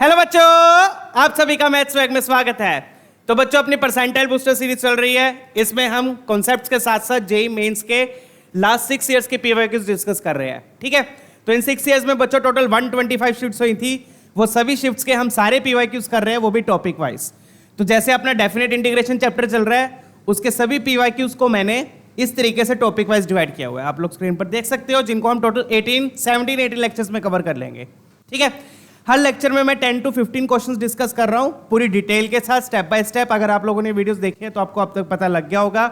Hello बच्चों, आप सभी का मैथ्स स्वैग में स्वागत है। तो बच्चों, अपनी परसेंटाइल बूस्टर सीरीज चल रही है। इसमें हम कॉन्सेप्ट्स के साथ साथ जेईई मेंस के लास्ट 6 इयर्स के पीवाईक्यूज डिस्कस कर रहे हैं। ठीक है, तो इन 6 इयर्स में बच्चों टोटल 125 शिफ्ट्स हुई थी। वो सभी शिफ्ट्स के हम सारे पीवाईक्यूज कर रहे हैं, वो भी टॉपिक वाइज। तो जैसे अपना डेफिनेट इंटीग्रेशन चैप्टर चल रहा है, उसके सभी पीवाईक्यूज को मैंने इस तरीके से टॉपिक वाइज डिवाइड किया हुआ है। आप लोग स्क्रीन पर देख सकते हो, जिनको हम टोटल 18 लेक्चर्स में कवर कर लेंगे। ठीक है, हर लेक्चर में मैं 10 to 15 क्वेश्चंस डिस्कस कर रहा हूं पूरी डिटेल के साथ, स्टेप बाय स्टेप। अगर आप लोगों ने वीडियोस देखे हैं तो आपको अब तक पता लग गया होगा।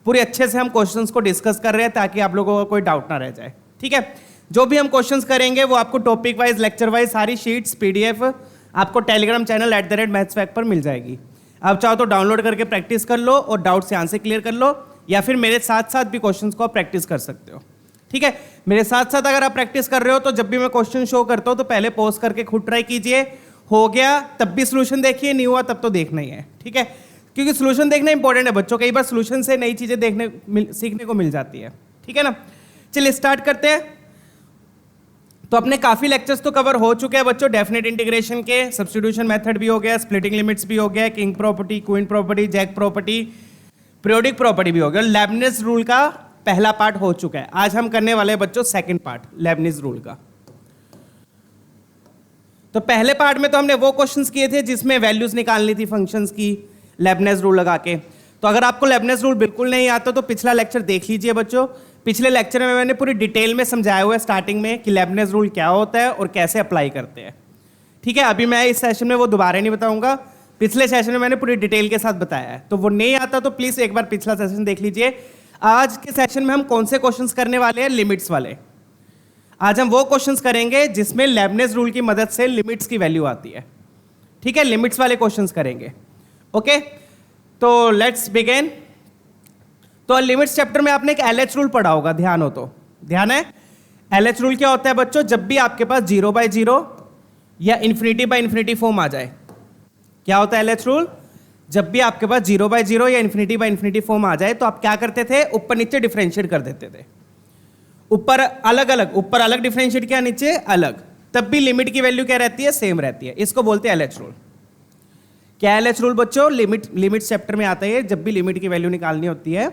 पूरे अच्छे से हम क्वेश्चंस को डिस्कस कर रहे हैं ताकि आप लोगों को कोई डाउट ना रह जाए। ठीक है, जो भी हम क्वेश्चंस करेंगे वो आपको टॉपिक वाइज, लेक्चर वाइज सारी शीट्स PDF आपको टेलीग्राम चैनल @mathsfact पर मिल जाएगी। आप चाहो तो डाउनलोड करके प्रैक्टिस कर लो और डाउट से आंसर क्लियर कर लो, या फिर मेरे साथ साथ भी क्वेश्चंस को आप प्रैक्टिस कर सकते हो। ठीक है, मेरे साथ साथ अगर आप प्रैक्टिस कर रहे हो तो जब भी मैं क्वेश्चन शो करता हूं तो पहले पॉज करके खुद ट्राई कीजिए। हो गया तब भी सोल्यूशन देखिए, नहीं हुआ तब तो देखना ही है। ठीक है, क्योंकि सोल्यूशन देखना इंपॉर्टेंट है बच्चों। कई बार सोल्यूशन से नई चीजें सीखने को मिल जाती है। ठीक है ना, चलिए स्टार्ट करते हैं। तो अपने काफी लेक्चर्स तो कवर हो चुके हैं बच्चों। डेफिनेट इंटीग्रेशन के सब्स्टिट्यूशन मेथड भी हो गया, स्प्लिटिंग लिमिट्स भी हो गया, king property, queen property, jack property, periodic property भी हो गया। लेबनिज रूल का पहला पार्ट हो चुका है। आज हम करने वाले हैं बच्चों सेकंड पार्ट लेबनिज रूल का। तो पहले पार्ट में तो हमने वो क्वेश्चंस किए थे जिसमें वैल्यूज निकालनी थी फंक्शंस की लेबनिज रूल लगा के। तो अगर आपको लेबनिज रूल बिल्कुल नहीं आता तो पिछला लेक्चर देख लीजिए बच्चों। पिछले लेक्चर में मैंने पूरी डिटेल में समझाया हुआ है स्टार्टिंग में कि लेबनिज रूल क्या होता है और कैसे अप्लाई करते हैं। ठीक है, अभी मैं इस सेशन में वो दोबारा नहीं बताऊंगा। पिछले सेशन में मैंने पूरी डिटेल के साथ बताया है, तो वो नहीं आता तो प्लीज एक बार पिछला सेशन देख लीजिए। आज के सेशन में हम कौन से क्वेश्चंस करने वाले हैं? लिमिट्स वाले। आज हम वो क्वेश्चंस करेंगे जिसमें लेबनिज रूल की मदद से लिमिट्स की वैल्यू आती है। ठीक है, लिमिट्स वाले क्वेश्चंस करेंगे। ओके, तो लेट्स बिगिन। तो लिमिट्स चैप्टर में आपने एक LH रूल पढ़ा होगा, ध्यान हो तो। ध्यान है? LH रूल क्या होता है बच्चों? जब भी आपके पास 0/0 या ∞/∞ फॉर्म आ जाए। क्या होता है LH रूल? जब भी आपके पास 0/0 या ∞/∞ फॉर्म आ जाए तो आप क्या करते थे? ऊपर नीचे डिफरेंशिएट कर देते थे। ऊपर अलग अलग, ऊपर अलग डिफरेंशिएट किया, नीचे अलग, तब भी लिमिट की वैल्यू क्या रहती है? सेम रहती है। इसको बोलते हैं LH रूल। क्या LH रूल बच्चों? लिमिट चैप्टर में आता है। जब भी लिमिट की वैल्यू निकालनी होती है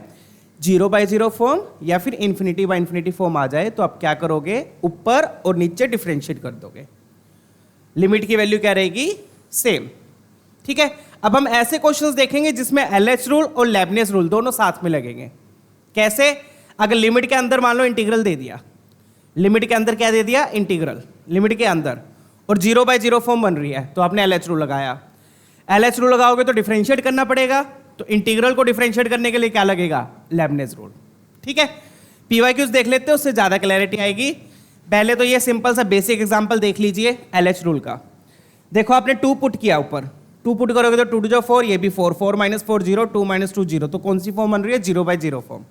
0/0 फॉर्म या फिर ∞/∞ फॉर्म आ जाए तो आप क्या करोगे? ऊपर और नीचे डिफरेंशिएट कर दोगे। लिमिट की वैल्यू क्या रहेगी? सेम। ठीक है, अब हम ऐसे क्वेश्चंस देखेंगे जिसमें LH रूल और लेबनिज रूल दोनों साथ में लगेंगे। कैसे? अगर लिमिट के अंदर मान लो इंटीग्रल दे दिया, लिमिट के अंदर क्या दे दिया? इंटीग्रल, लिमिट के अंदर, और 0/0 फॉर्म बन रही है तो आपने LH रूल लगाया। LH रूल लगाओगे तो डिफरेंशिएट करना पड़ेगा, तो इंटीग्रल को डिफरेंशिएट करने के लिए क्या लगेगा? Lebanese rule. ठीक है, पीवाईक्यूज देख लेते हैं, उससे ज्यादा क्लैरिटी आएगी। पहले तो ये सिंपल सा बेसिक एग्जांपल देख लीजिए LH रूल का। देखो आपने 2 पुट किया, ऊपर 2 पुट करोगे तो 2 2 4, ये भी 4, 4 - 4 0, 2 - 2 0। तो कौन सी फॉर्म बन रही है? 0/0 फॉर्म।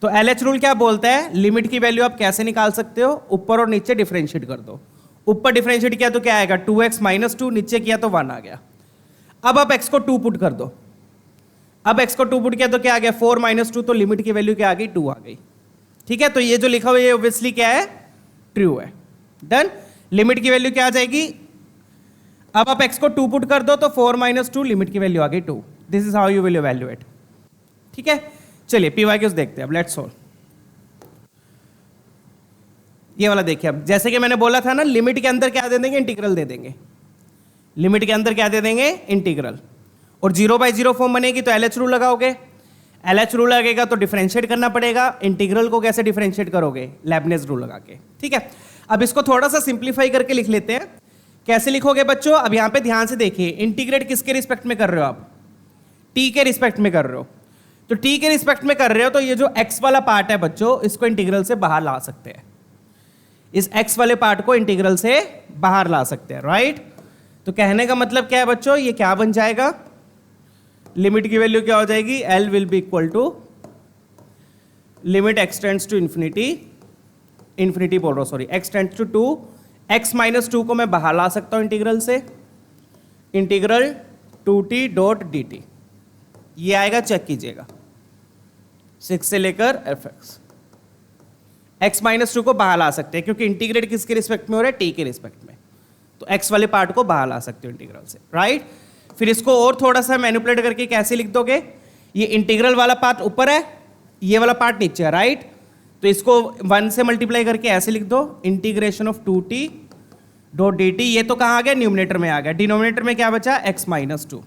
तो LH रूल क्या बोलता है? लिमिट की वैल्यू आप कैसे निकाल सकते हो? ऊपर और नीचे डिफरेंशिएट कर दो। ऊपर डिफरेंशिएट किया तो क्या आएगा? 2x - 2, नीचे किया तो 1 आ गया। अब आप x को 2 पुट कर दो। अब x को 2 पुट किया तो क्या आ गया? 4 - 2, तो लिमिट की वैल्यू क्या आ गई? 2 आ गई। ठीक है, तो ये जो लिखा हुआ है ऑब्वियसली क्या है? ट्रू है। डन। लिमिट की वैल्यू क्या आ जाएगी? अब आप x को 2 पुट कर दो तो 4 - 2, लिमिट की वैल्यू आ गई 2। This is how you will evaluate. ठीक है, चलिए पीवाईक्यूज देखते हैं अब। Let's solve. ये वाला देखिए। अब जैसे कि मैंने बोला था ना, लिमिट के अंदर क्या दे देंगे? इंटीग्रल दे देंगे। लिमिट के अंदर क्या दे देंगे? इंटीग्रल। और 0/0 फॉर्म बनेगी तो LH रूल लगाओगे। LH रूल लगेगा तो डिफरेंशिएट करना पड़ेगा। इंटीग्रल को कैसे डिफरेंशिएट करोगे? लेबनिज रूल लगा के। ठीक है, अब इसको थोड़ा सा सिंप्लीफाई करके लिख लेते हैं। कैसे लिखोगे बच्चों? अब यहां पे ध्यान से देखिए, इंटीग्रेट किसके रिस्पेक्ट में कर रहे हो आप? t के रिस्पेक्ट में कर रहे हो। तो t के रिस्पेक्ट में कर रहे हो तो ये जो x वाला पार्ट है बच्चों, इसको इंटीग्रल से बाहर ला सकते हैं। इस x वाले पार्ट को इंटीग्रल से बाहर ला सकते हैं, राइट? तो कहने का मतलब क्या है बच्चों? ये क्या बन जाएगा? लिमिट की वैल्यू क्या हो जाएगी? L will be equal to limit x tends to infinity बोल रहा हूं, sorry, x tends to 2, x - 2 को मैं बाहर ला सकता हूं इंटीग्रल से। इंटीग्रल 2t.dt ये आएगा, चेक कीजिएगा, 6 से लेकर fx। x - 2 को बाहर ला सकते हैं क्योंकि इंटीग्रेट किसके रिस्पेक्ट में हो रहा है? t के रिस्पेक्ट में। तो एक्स वाले पार्ट को बाहर ला सकते हो इंटीग्रल से, राइट। फिर इसको और थोड़ा सा मैनिपुलेट करके कैसे लिख दोगे, ये इंटीग्रल वाला पार्ट ऊपर है, ये वाला पार्ट नीचे है, राइट। तो इसको 1 से मल्टीप्लाई करके ऐसे लिख दो, integration of 2t dot dt। ये तो कहाँ आ गया, न्यूमिनेटर में आ गया। डिनोमिनेटर में क्या बचा, x माइनस 2।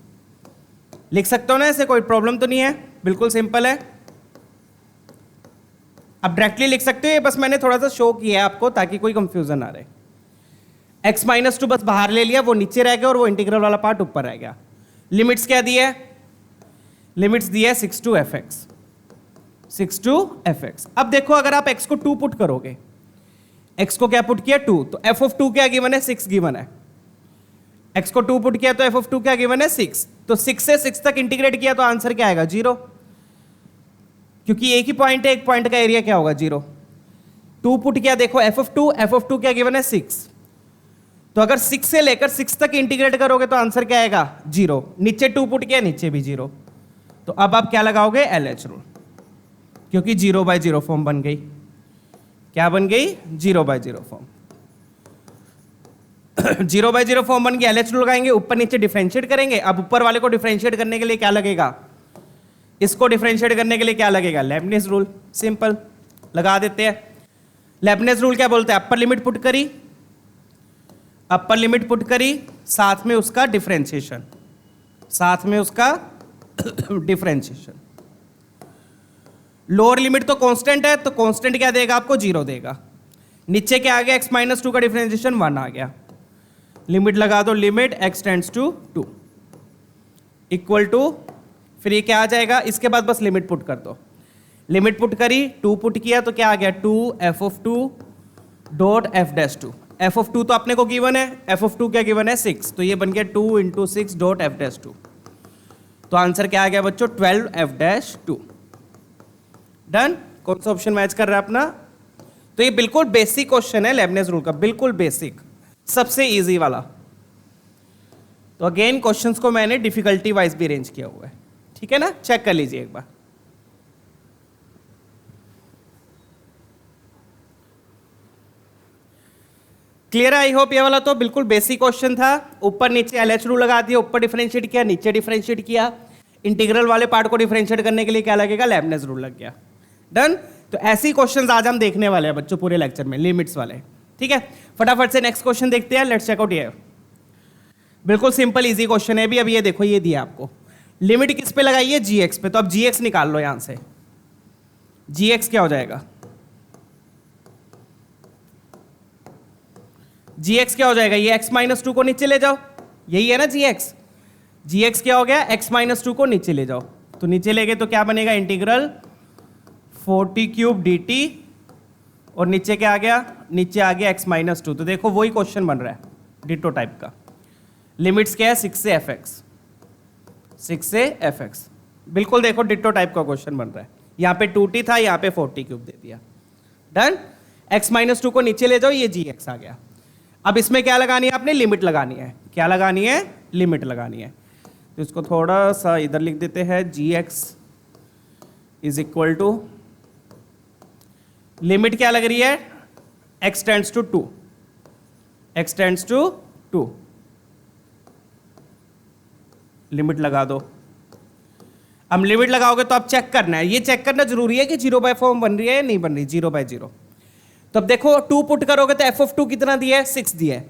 लिख सकते हो ना ऐसे, कोई प्रॉब्लम तो नहीं है, बिल्कुल सिंपल है। अब डायरेक्टली लिख सकते हो, ये बस मैंने थोड़ा सा शो किया है आपको ताकि कोई कंफ्यूजन ना रहे। x माइनस 2 बस बाहर ले लिया, वो नीचे रह गया और वो इंटीग्रल वाला पार्ट ऊपर रह गया। लिमिट्स क्या दी है, लिमिट्स दी है 6 to fx, 6 to fx। अब देखो अगर आप x को 2 पुट करोगे, x को क्या पुट किया 2, तो f of 2 क्या गिवन है, 6 गिवन है। x को 2 पुट किया तो f of 2 क्या गिवन है, 6। तो 6 से 6 तक इंटीग्रेट किया तो आंसर क्या आएगा, 0, क्योंकि एक ही पॉइंट है, एक पॉइंट का एरिया क्या होगा, 0। 2 पुट किया, देखो f of 2 क्या गिवन है, 6। तो अगर 6 से लेकर 6 तक इंटीग्रेट करोगे तो आंसर क्या आएगा, 0। नीचे 2 पुट किया, नीचे भी 0। तो अब आप क्या लगाओगे, LH रूल, क्योंकि 0/0 फॉर्म बन गई। क्या बन गई, 0/0 फॉर्म। 0/0 फॉर्म बन गई, LH रूल लगाएंगे, ऊपर नीचे डिफरेंशिएट करेंगे। अब ऊपर वाले को डिफरेंशिएट करने के लिए क्या लगेगा, इसको डिफरेंशिएट करने के लिए क्या लगेगा, लेबनिज रूल। सिंपल लगा देते हैं। लेबनिज रूल क्या बोलते हैं, अपर लिमिट पुट करी, अपर लिमिट पुट करी, साथ में उसका डिफरेंशिएशन, साथ में उसका डिफरेंशिएशन। लोअर लिमिट तो कांस्टेंट है, तो कांस्टेंट क्या देगा आपको, 0 देगा। नीचे क्या आ गया, x माइनस 2 का डिफरेंशिएशन 1 आ गया। लिमिट लगा दो, limit x tends to 2 equal to, फिर ये क्या आ जाएगा, इसके बाद बस लिमिट पुट कर दो। लिमिट पुट करी, 2 पुट किया तो क्या आ गया, 2 f of 2 dot f dash 2। f of 2 तो अपने को गिवन है, f of 2 क्या गिवन है, 6। तो ये बन गया 2 × 6 डॉट f डैश 2। तो आंसर क्या आ गया बच्चों, 12 f डैश 2। डन। कौन सा ऑप्शन मैच कर रहा है अपना। तो ये बिल्कुल बेसिक क्वेश्चन है लेबनिज रूल का, बिल्कुल बेसिक, सबसे इजी वाला। तो अगेन क्वेश्चंस को मैंने डिफिकल्टी वाइज भी अरेंज किया हुआ है, ठीक है ना, चेक कर लीजिए एक बार। क्लियर है, आई होप। ये वाला तो बिल्कुल बेसिक क्वेश्चन था। ऊपर नीचे LH रूल लगा दिया, ऊपर डिफरेंशिएट किया, नीचे डिफरेंशिएट किया। इंटीग्रल वाले पार्ट को डिफरेंशिएट करने के लिए क्या लगेगा, लेबनिज रूल लग गया। डन। तो ऐसी क्वेश्चंस आज हम देखने वाले हैं बच्चों पूरे लेक्चर में, लिमिट्स वाले, ठीक है। फटाफट से नेक्स्ट क्वेश्चन देखते हैं, लेट्स चेक आउट। ये बिल्कुल सिंपल इजी क्वेश्चन है भी। अब ये देखो, ये दिया आपको, लिमिट किस पे लगाई है, gx पे। तो अब gx निकाल लो यहां से। gx क्या हो जाएगा, gx क्या हो जाएगा, ये x माइनस 2 को नीचे ले जाओ, यही है ना gx। gx क्या हो गया, x माइनस 2 को नीचे ले जाओ। तो नीचे ले गए तो क्या बनेगा, इंटीग्रल 40³ dt, और नीचे क्या आ गया, नीचे आ गया x माइनस 2। तो देखो वही क्वेश्चन बन रहा है डिटो टाइप का। लिमिट्स क्या है, 6 से fx, 6 से fx। बिल्कुल देखो डिटो टाइप का क्वेश्चन बन रहा है। यहाँ पे 2t था, यहाँ पे 40³ दे दिया। डन। x माइनस 2 को नीचे ले जाओ, ये gx आ गया। अब इसमें क्या लगानी है आपने, लिमिट लगानी है। क्या लगानी है, लिमिट लगानी है। तो इसको थोड़ा सा इधर लिख देते हैं, gx is equal to, limit क्या लग रही है, x tends to 2, x tends to 2। Limit लगा दो। अब लिमिट लगाओगे तो आप चेक करना है, ये चेक करना जरूरी है कि 0/4 बन रही है या नहीं बन रही, 0/0। तो अब देखो 2 पुट करोगे तो f of 2 कितना दिया है, 6 दिया है।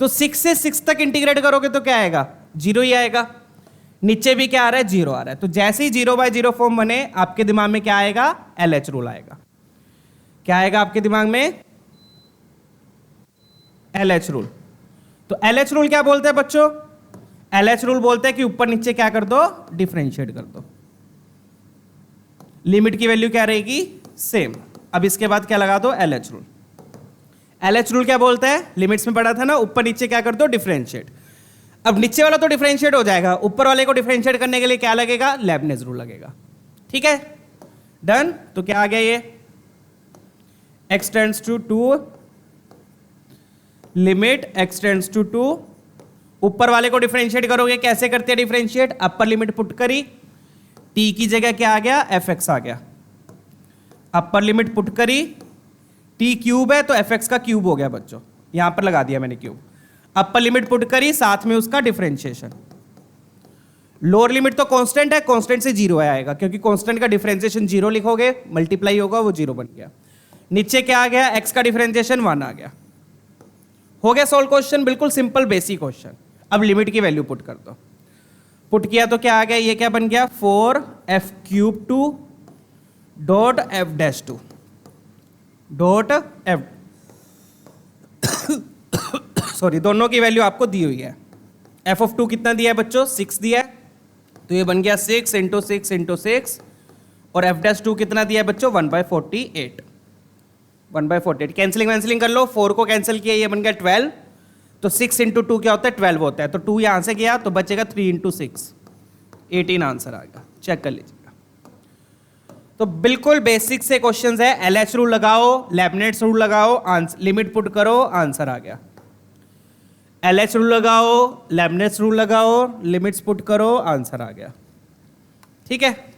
तो 6 से 6 तक इंटीग्रेट करोगे तो क्या आएगा, 0 ही आएगा। नीचे भी क्या आ रहा है, 0 आ रहा है। तो जैसे ही 0/0 फॉर्म बने, आपके दिमाग में क्या आएगा, LH रूल आएगा। क्या आएगा आपके दिमाग में, LH रूल। तो LH रूल क्या बोलते हैं बच्चों, LH रूल बोलते हैं कि ऊपर नीचे क्या कर दो, डिफरेंशिएट कर दो। लिमिट की वैल्यू क्या रहेगी, सेम। अब इसके बाद क्या लगा दो, LH रूल। LH रूल क्या बोलता है, लिमिट्स में पढ़ा था ना, ऊपर नीचे क्या कर दो, डिफरेंशिएट। अब नीचे वाला तो डिफरेंशिएट हो जाएगा, ऊपर वाले को डिफरेंशिएट करने के लिए क्या लगेगा, लेबनिज रूल लगेगा। ठीक है, डन। तो क्या आ गया ये, x tends to 2, limit x tends to 2। ऊपर वाले को डिफरेंशिएट करोगे, कैसे करते हैं डिफरेंशिएट, अपर लिमिट पुट करी, t की जगह क्या आ गया, fx आ गया। अपर लिमिट पुट करी, t क्यूब है तो fx का क्यूब हो गया बच्चों, यहां पर लगा दिया मैंने क्यूब। अपर लिमिट पुट करी, साथ में उसका डिफरेंशिएशन। लोअर लिमिट तो कांस्टेंट है, कांस्टेंट से जीरो आएगा क्योंकि कांस्टेंट का डिफरेंशिएशन जीरो लिखोगे, मल्टीप्लाई होगा, वो जीरो बन गया। नीचे क्या आ गया, एक्स का डिफरेंशिएशन 1 आ गया। हो गया सॉल्व क्वेश्चन, बिल्कुल सिंपल बेसिक क्वेश्चन। अब लिमिट की वैल्यू पुट कर दो। पुट किया तो क्या आ गया, ये क्या बन गया, 4f³ 2 dot f'2 dot f sorry, दोनों की वैल्यू आपको दी हुई है। f(2) कितना दिया है बच्चों, 6 दिया है, तो ये बन गया 6 × 6 × 6, और f'2 कितना दिया है बच्चों, 1/48। 1/48 कैंसिलिंग वैंसिलिंग कर लो, 4 को कैंसिल किया, ये बन गया 12, तो 6 × 2 क्या होता है, 12 होता है, तो 2 यहाँ से गया तो बचेगा 3 × 6, 18 आंसर आ गया। चेक कर लीजिएगा। तो बिल्कुल बेसिक से क्वेश्चंस है, LH रूल लगाओ, लेबनेट्स रूल लगाओ, लिमिट पुट करो, आंसर आ गया। LH रूल लगाओ, लेबनेट्स रूल लगाओ, लिमिट्स पुट करो, आंसर आ गया। ठीक है,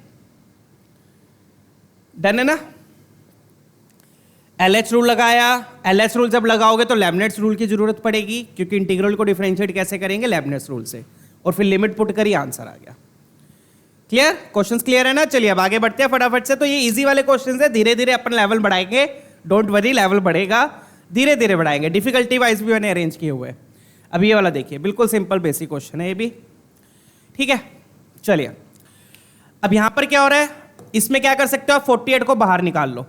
डन है ना। LH रूल लगाया, LH रूल जब लगाओगे तो लेबनेट्स रूल की जरूरत पड़ेगी क्योंकि इंटीग्रल को डिफरेंशिएट कैसे करेंगे, लेबनेट्स रूल से, और फिर लिमिट पुट करी, आंसर आ गया। क्लियर, क्वेश्चंस क्लियर है ना। चलिए अब आगे बढ़ते हैं फटाफट से। तो ये इजी वाले क्वेश्चंस है, धीरे धीरे अपन लेवल बढ़ाएंगे, डोंट वरी, लेवल बढ़ेगा, धीरे धीरे बढ़ाएंगे। डिफिकल्टी वाइज भी मैंने अरेंज किए हुए हैं। अब ये वाला देखिए, बिल्कुल सिंपल बेसिक क्वेश्चन है ये भी। ठीक है, चलिए अब यहां पर क्या हो रहा है, इसमें क्या कर सकते हो आप, 48 को बाहर निकाल लो,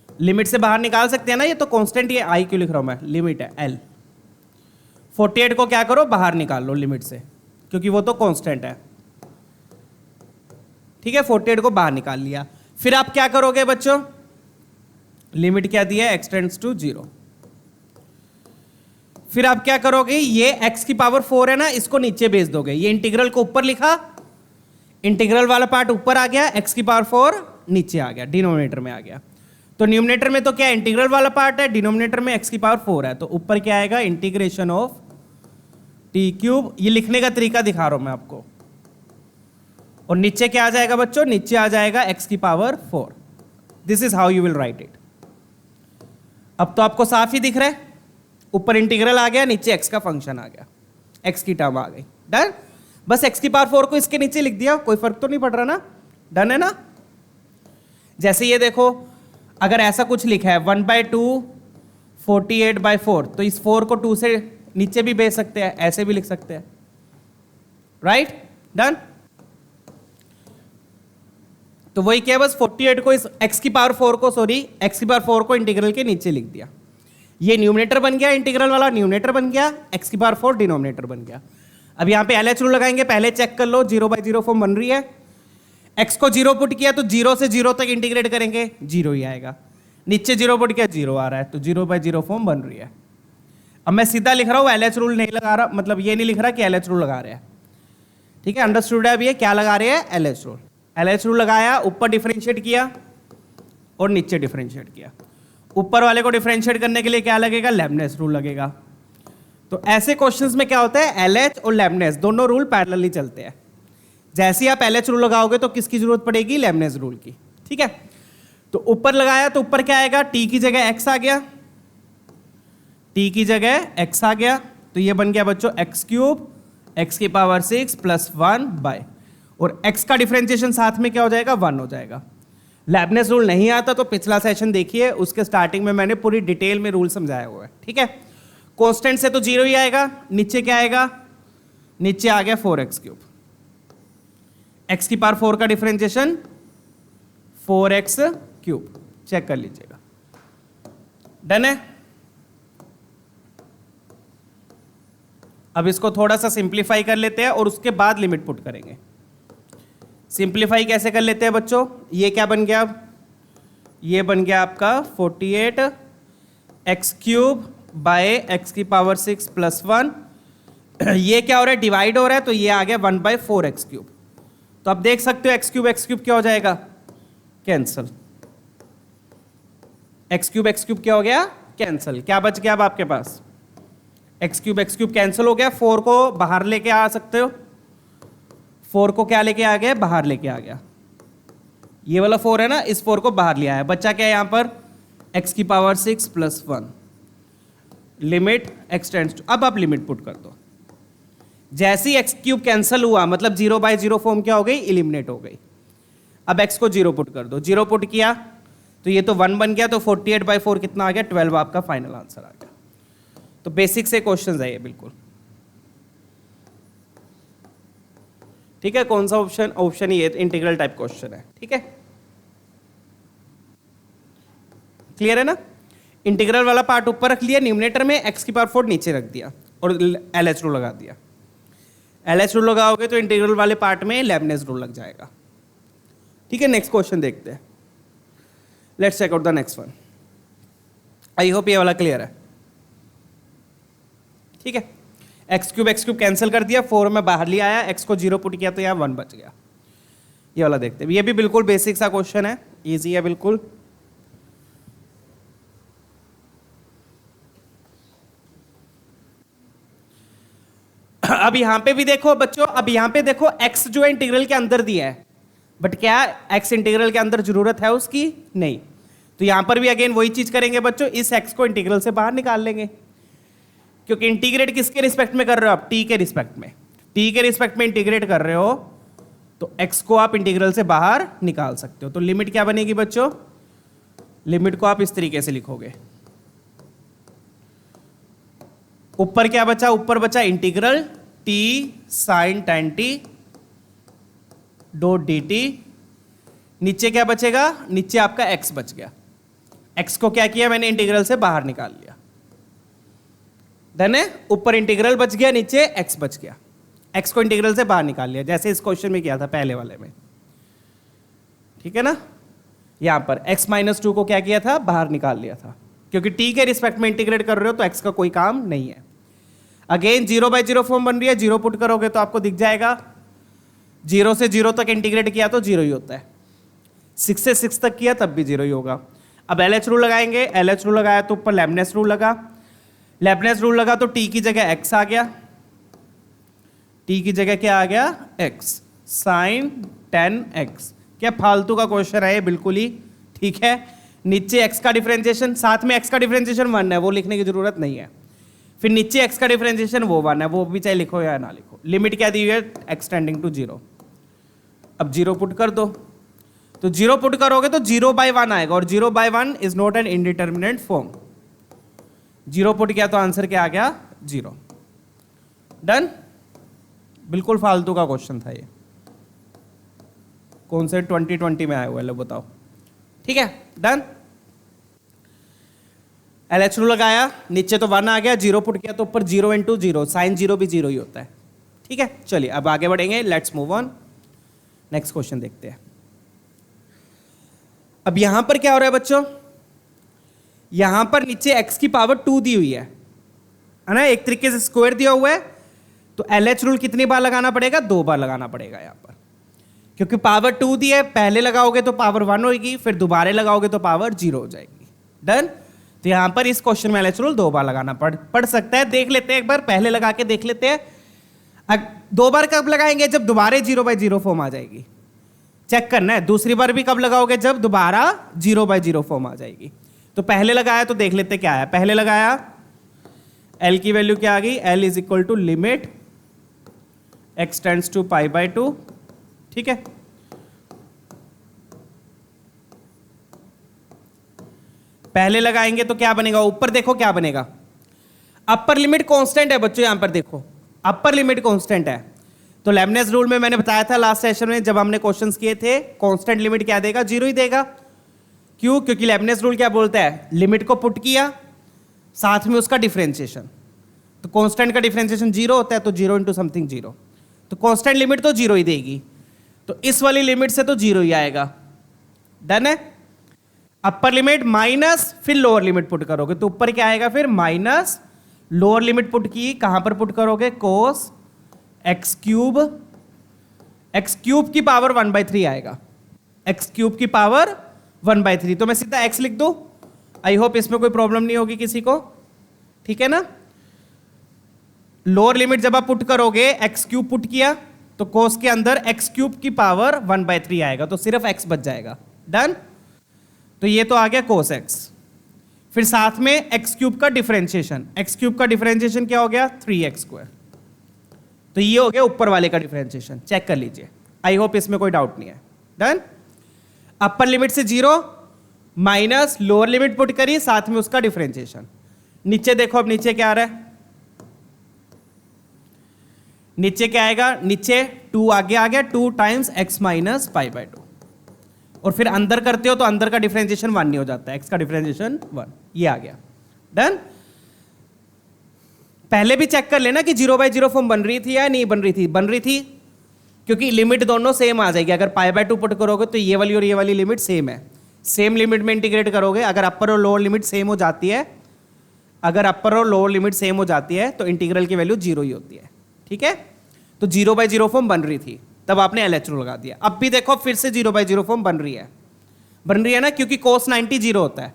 लिमिट से बाहर निकाल सकते हैं ना। ये तो कांस्टेंट, ये आई क्यों लिख रहा हूं मैं, लिमिट है एल। 48 को क्या करो, बाहर निकाल लो लिमिट से, क्योंकि वो तो कांस्टेंट है। ठीक है, 48 को बाहर निकाल लिया। फिर आप क्या करोगे बच्चों, लिमिट क्या दी है, x टेंड्स टू 0। फिर आप क्या करोगे, ये x की पावर 4 है ना, इसको नीचे भेज दोगे। ये इंटीग्रल को ऊपर लिखा, इंटीग्रल वाला पार्ट ऊपर आ गया, x की पावर 4 नीचे आ गया, डिनोमिनेटर में आ गया। तो न्यूमिनेटर में तो क्या इंटीग्रल वाला पार्ट है, डिनोमिनेटर में x की पावर 4 है, तो ऊपर क्या आएगा, इंटीग्रेशन ऑफ t³। ये लिखने का तरीका दिखा रहा हूं मैं आपको। और नीचे क्या आ जाएगा बच्चों, नीचे आ जाएगा x की power 4। This is how you will write it. अब तो आपको साफ ही दिख रहा है, ऊपर इंटीग्रल आ गया, नीचे x का फंक्शन आ गया, x की टर्म आ गई। डन, बस x की पावर 4 को इसके नीचे लिख दिया, कोई फर्क तो नहीं पड़ रहा ना। डन है ना। जैसे ये देखो, अगर ऐसा कुछ लिखा है 1/2 48/4, तो इस 4 को 2 से नीचे भी भेज सकते हैं, ऐसे भी लिख सकते हैं। Right, done. तो वही क्या, बस 48 को इस x की पावर 4 को, सॉरी x की पावर 4 को इंटीग्रल के नीचे लिख दिया। ये न्यूमिनेटर बन गया, इंटीग्रल वाला न्यूमिनेटर बन गया, x की पावर 4 डिनोमिनेटर बन गया। अब यहाँ पे LH रूल लगाएंगे, पहले चेक कर लो 0/0 फॉर्म बन रही है। x को 0 पुट किया तो 0 से 0 तक इंटीग्रेट करेंगे, 0 ही आएगा। नीचे 0 पुट किया, 0 आ रहा है, तो 0/0 फॉर्म बन रही है। अब मैं सीधा लिख रहा हूँ, LH रूल नहीं लगा रहा, मतलब ये नहीं लिख रहा कि LH रूल लगा रहे हैं। ठीक है, अंडरस्टूड है। अब ये क्या लगा रहे हैं, LH रूल। LH रूल लगाया, ऊपर डिफरेंशिएट किया और नीचे डिफरेंशिएट किया। ऊपर वाले को डिफरेंशिएट करने के लिए क्या लगेगा, लेबनेट्स रूल लगेगा। तो ऐसे क्वेश्चंस में क्या होता है, LH और लेबनेट्स दोनों रूल पैरेलली चलते हैं। जैसे ही आप LH रूल लगाओगे तो किसकी जरूरत पड़ेगी, लेबनेट्स रूल की। ठीक है, तो ऊपर लगाया तो ऊपर क्या आएगा, t की जगह x आ गया, t की जगह x आ गया, तो ये बन गया बच्चों x³ x की पावर 6 + 1/, और x का डिफरेंशिएशन साथ में क्या हो जाएगा, 1 हो जाएगा। लेबनेट्स रूल नहीं आता तो पिछला सेशन देखिए, उसके स्टार्टिंग में मैंने पूरी डिटेल में रूल समझाया हुआ है। ठीक है, कांस्टेंट से तो 0 ही आएगा, नीचे क्या आएगा, नीचे आ गया 4x³, x की पावर 4 का डिफरेंशिएशन 4x³। चेक कर लीजिएगा। डन है। अब इसको थोड़ा सा सिंप्लीफाई कर लेते हैं और उसके बाद लिमिट पुट करेंगे। सिंप्लीफाई कैसे कर लेते हैं बच्चों, ये क्या बन गया, ये बन गया आपका 48x³ x की पावर 6 + 1। ये क्या हो रहा है, डिवाइड हो रहा है, तो ये आ गया 1/4x³। तो अब देख सकते हो x³ क्या हो जाएगा, कैंसल। x³ क्या हो गया, कैंसल। क्या बच गया अब आपके पास, x³ कैंसिल हो गया। 4 को बाहर लेके आ सकते हो, 4 को क्या लेके आ गया, बाहर लेके आ गया। ये वाला 4 है ना, इस 4 को बाहर लिया है, बच्चा क्या है यहाँ पर, x की power 6 + 1। Limit X tends to, अब आप लिमिट पुट कर दो। जैसे ही एक्स क्यूब कैंसिल हुआ मतलब 0/0 फॉर्म क्या हो गई, इलिमिनेट हो गई। अब एक्स को 0 पुट कर दो, 0 पुट किया तो ये तो 1 बन गया, तो 48/4 कितना आ गया, 12 आपका फाइनल आंसर आ गया। तो बेसिक से क्वेश्चन है ये बिल्कुल, ठीक है। कौन सा ऑप्शन, ऑप्शन ये इंटीग्रल टाइप क्वेश्चन है, ठीक है। क्लियर है ना। इंटीग्रल वाला पार्ट ऊपर रख लिया, न्यूमरेटर में x⁴ नीचे रख दिया और LH रूल लगा दिया। LH रूल लगाओगे तो इंटीग्रल वाले पार्ट में लेबनिज़ रूल लग जाएगा, ठीक है। नेक्स्ट क्वेश्चन देखते हैं, let's check out the next one. I hope ये वाला क्लियर है, ठीक है। x³ कैंसिल कर दिया, 4 में बाहर लिया आया, x को 0 पुट किया तो यहाँ 1 बच गया। ये वाला देखते हैं, ये भी बिल्कुल बेसिक सा क्वेश्चन है, इजी है बिल्कुल। अब यहां पे भी देखो बच्चों, अब यहां पे देखो x जो है इंटीग्रल के अंदर दिया है, बट क्या x इंटीग्रल के अंदर जरूरत है उसकी, नहीं। तो यहां पर भी अगेन वही चीज करेंगे बच्चों, इस x को इंटीग्रल से बाहर निकाल लेंगे, क्योंकि इंटीग्रेट किसके रिस्पेक्ट में कर रहे हो आप, t के रिस्पेक्ट में। t के रिस्पेक्ट में इंटीग्रेट कर रहे हो तो x को आप इंटीग्रल से बाहर निकाल सकते हो। तो लिमिट क्या बनेगी बच्चों, लिमिट को आप इस तरीके से लिखोगे, ऊपर क्या बचा, ऊपर बचा integral t sin tan t dot dt, नीचे क्या बचेगा, नीचे आपका x बच गया। x को क्या किया मैंने, इंटीग्रल से बाहर निकाल लिया, डन है। ऊपर इंटीग्रल बच गया, नीचे x बच गया। x को इंटीग्रल से बाहर निकाल लिया, जैसे इस क्वेश्चन में किया था पहले वाले में, ठीक है ना। यहां पर x-2 को क्या किया था, बाहर निकाल लिया था, क्योंकि t के रिस्पेक्ट में इंटीग्रेट कर रहे हो तो x का कोई काम नहीं है। अगेन 0/0 फॉर्म बन रही है, 0 पुट करोगे तो आपको दिख जाएगा, 0 से 0 तक इंटीग्रेट किया तो 0 ही होता है, 6 से 6 तक किया तब भी 0 ही होगा। अब LH रूल लगाएंगे, LH रूल लगाया तो ऊपर लेबनिज़ रूल लगा, लेबनिज़ रूल लगा तो t की जगह x आ गया, t की जगह क्या आ गया, x sin tan x। क्या फालतू का क्वेश्चन है ये, बिल्कुल ही ठीक है। नीचे x का डिफरेंशिएशन, साथ में x का डिफरेंशिएशन 1 है, वो लिखने की जरूरत नहीं है। फिर नीचे x का डिफरेंशिएशन वो 1 है, वो भी चाहे लिखो या ना लिखो। लिमिट क्या दी हुई है, x टेंडिंग टू 0। अब 0 पुट कर दो, तो 0 पुट करोगे तो 0/1 आएगा, और 0/1 is not an indeterminate form. 0 put किया तो आंसर क्या आ गया, 0। डन। बिल्कुल फालतू का क्वेश्चन था ये, कौन से 2020 में आया हुआ है बताओ, ठीक है। डन। LH रूल लगाया, नीचे तो 1 आ गया, 0 पुट किया तो ऊपर 0 × 0, साइन 0 भी 0 ही होता है, ठीक है। चलिए अब आगे बढ़ेंगे, let's move on, next question देखते हैं। अब यहां पर क्या हो रहा है बच्चों, यहां पर नीचे x की पावर 2 दी हुई है ना, एक तरीके से स्क्वायर दिया हुआ है, तो LH रूल कितनी बार लगाना पड़ेगा, 2 बार लगाना पड़ेगा यहां पर, क्योंकि पावर 2 दी है, पहले लगाओगे तो पावर 1 होगी, फिर दोबारा लगाओगे तो पावर 0 हो जाएगी। डन। तो यहां पर इस क्वेश्चन में LH रूल 2 बार लगाना पड़ सकता है। देख लेते हैं एक बार, पहले लगा के देख लेते हैं। 2 बार कब लगाएंगे, जब दोबारा 0/0 फॉर्म आ जाएगी, चेक करना है। दूसरी बार भी कब लगाओगे, जब दोबारा 0/0 फॉर्म आ जाएगी। तो पहले लगाया तो देख लेते क्या है, पहले लगाया L की वैल्यू क्या आ गई, L is equal to limit x tends to π/2, ठीक है। पहले लगाएंगे तो क्या बनेगा, ऊपर देखो क्या बनेगा, अपर लिमिट कांस्टेंट है बच्चों, यहां पर देखो अपर लिमिट कांस्टेंट है। तो लेबनिज़ रूल में मैंने बताया था लास्ट सेशन में जब हमने क्वेश्चंस किए थे, कांस्टेंट लिमिट क्या देगा, 0 ही देगा। क्यों, क्योंकि लेबनिज़ रूल क्या बोलता है, लिमिट को पुट किया साथ में उसका डिफरेंशिएशन, तो कांस्टेंट का डिफरेंशिएशन 0 होता है, तो 0 × समथिंग 0, तो कांस्टेंट लिमिट तो 0 ही देगी, तो इस वाली लिमिट से तो 0 ही आएगा। डन है। अपर लिमिट माइनस फिर लोअर लिमिट पुट करोगे तो ऊपर क्या आएगा, फिर माइनस लोअर लिमिट पुट की, कहां पर पुट करोगे, कोस x³ की पावर 1/3 आएगा, x³ की पावर 1/3। तो मैं सीधा x लिख दूं, आई होप इसमें कोई प्रॉब्लम नहीं होगी किसी को, ठीक है ना। लोअर लिमिट जब आप पुट करोगे, x³ पुट किया तो कोस के अंदर x³ की पावर 1/3 आएगा, तो सिर्फ x बच जाएगा। डन। तो ये तो आ गया कोस x, फिर साथ में एक्स क्यूब का डिफरेंशिएशन, एक्स क्यूब का डिफरेंशिएशन क्या हो गया 3x²। तो ये हो गया ऊपर वाले का डिफरेंशिएशन, चेक कर लीजिए। आई होप इसमें कोई डाउट नहीं है। डन। अपर लिमिट से 0 माइनस लोअर लिमिट पुट करी, साथ में उसका डिफरेंशिएशन। नीचे देखो, अब नीचे क्या आ रहा है, नीचे क्या आएगा, नीचे 2 आगे आ गया, 2 टाइम्स x माइनस π/2। और फिर अंदर करते हो तो अंदर का डिफरेंशिएशन 1 नहीं हो जाता है, x का डिफरेंशिएशन 1, ये आ गया। डन। पहले भी चेक कर लेना कि 0/0 फॉर्म बन रही थी या नहीं बन रही थी। बन रही थी, क्योंकि लिमिट दोनों सेम आ जाएगी। अगर π/2 पुट करोगे तो ये वाली और ये वाली लिमिट सेम है, सेम लिमिट में इंटीग्रेट करोगे। अगर अपर और लोअर लिमिट सेम हो जाती है, अगर अपर और लोअर लिमिट सेम हो जाती है तो इंटीग्रल की वैल्यू 0 ही होती है। ठीक है, तो 0/0 फॉर्म बन रही थी, तब आपने LHO लगा दिया। अब भी देखो फिर से 0/0 फॉर्म बन रही है ना, क्योंकि cos 90 0 होता है।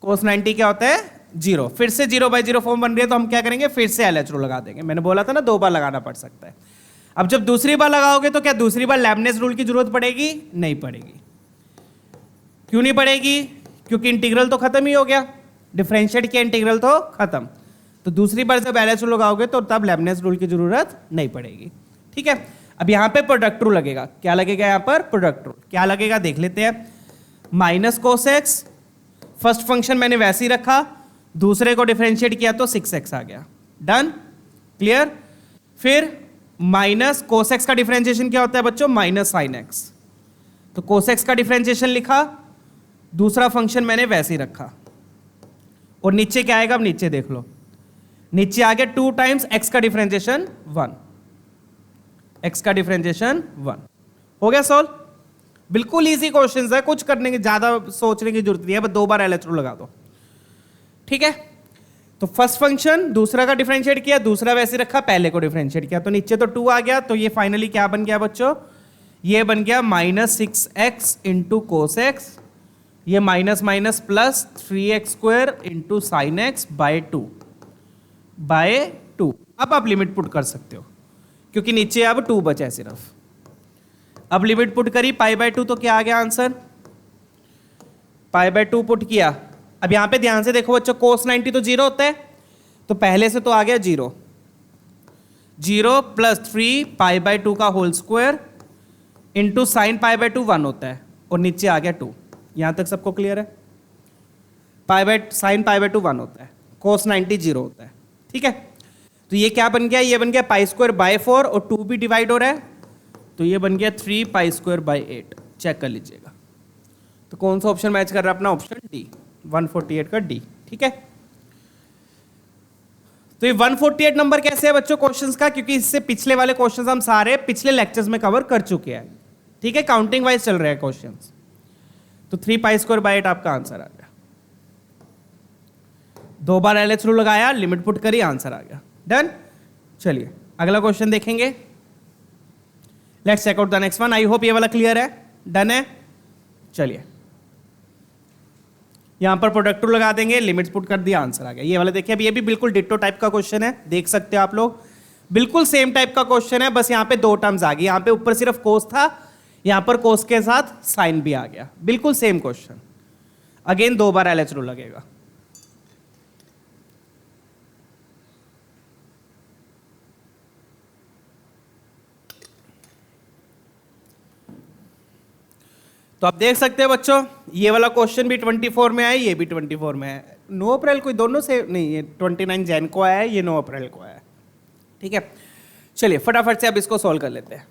cos 90 क्या होता है 0। फिर से 0/0 फॉर्म बन रही है तो हम क्या करेंगे, फिर से LHO लगा देंगे। मैंने बोला था ना 2 बार लगाना पड़ सकता है। अब जब दूसरी बार लगाओगे तो क्या दूसरी बार लेबनिज़ रूल की जरूरत पड़ेगी? नहीं पड़ेगी। क्यों नहीं पड़ेगी? क्योंकि इंटीग्रल तो खत्म ही हो गया, डिफरेंशिएट किया, इंटीग्रल तो खत्म। तो दूसरी बार जब LHO लगाओगे तो तब लेबनिज़ रूल की जरूरत नहीं पड़ेगी। ठीक है, अब यहां पे प्रोडक्ट रूल लगेगा। क्या लगेगा यहां पर? Product rule. क्या लगेगा देख लेते हैं। Minus cos x, first function मैंने वैसे ही रखा, दूसरे को डिफरेंशिएट किया तो 6x आ गया। Done, clear. फिर माइनस cos x का डिफरेंशिएशन क्या होता है बच्चों? Minus sin x। तो cos x का डिफरेंशिएशन लिखा, दूसरा फंक्शन मैंने वैसे ही रखा। और नीचे क्या आएगा? अब नीचे देख लो, नीचे आ गया 2 टाइम्स x का डिफरेंशिएशन 1, x का डिफरेंशिएशन 1 हो गया सॉल्व। बिल्कुल इजी क्वेश्चंस है, कुछ करने की ज्यादा सोचने की जरूरत नहीं है, बस 2 बार LHO लगा दो। ठीक है, तो फर्स्ट फंक्शन दूसरा का डिफरेंशिएट किया, दूसरा वैसे रखा, पहले को डिफरेंशिएट किया, तो नीचे तो 2 आ गया। तो ये फाइनली क्या बन गया बच्चों? ये बन गया -6x इंटू कोस एक्स, ये minus minus plus 3x² into sine X by 2। अब आप लिमिट पुट कर सकते हो, क्योंकि नीचे अब 2 बचा है सिर्फ। अब लिमिट पुट करी π/2, तो क्या आ गया आंसर? π/2 पुट किया। अब यहां पे ध्यान से देखो बच्चों, cos 90 तो 0 होता है, तो पहले से तो आ गया 0 प्लस 3 π/2 का होल स्क्वायर इंटू साइन π/2 1 होता है, और नीचे आ गया 2। यहां तक सबको क्लियर है? साइन π/2 1 होता है, cos 90 0 होता है। ठीक है, तो ये क्या बन गया? ये बन गया π²/4, और 2 भी डिवाइड हो रहा है, तो ये बन गया 3π²/8। चेक कर लीजिएगा, तो कौन सा ऑप्शन मैच कर रहा है अपना? ऑप्शन डी, 148 का डी। ठीक है, तो ये 148 नंबर कैसे है बच्चों क्वेश्चंस का? क्योंकि इससे पिछले वाले क्वेश्चंस हम सारे पिछले लेक्चर्स में कवर कर चुके हैं। ठीक है, काउंटिंग वाइज चल रहे हैं क्वेश्चंस। तो 3π²/8 आपका आंसर आ गया। 2 बार LHO लगाया, लिमिट पुट करी, आंसर आ गया। डन। चलिए अगला क्वेश्चन देखेंगे। Let's check out the next one. I hope ये वाला क्लियर है, डन है। चलिए यहां पर प्रोडक्ट रूल लगा देंगे, लिमिट्स पुट कर दिया, आंसर आ गया। ये वाला देखिए, अब ये भी बिल्कुल डिट्टो टाइप का क्वेश्चन है, देख सकते हो आप लोग, बिल्कुल सेम टाइप का क्वेश्चन है, बस यहां पे 2 टर्म्स आ गई। यहां पे ऊपर सिर्फ कोस था, यहां पर कोस के साथ साइन भी आ गया। बिल्कुल सेम क्वेश्चन, अगेन 2 बार LHO लगेगा। तो आप देख सकते हैं बच्चों, ये वाला क्वेश्चन भी 24 में है, ये भी 24 में है। 9 अप्रैल को दोनों से नहीं, ये 29 जैन को आया है, ये 9 अप्रैल को आया है। ठीक है, चलिए फटाफट से अब इसको सॉल्व कर लेते हैं।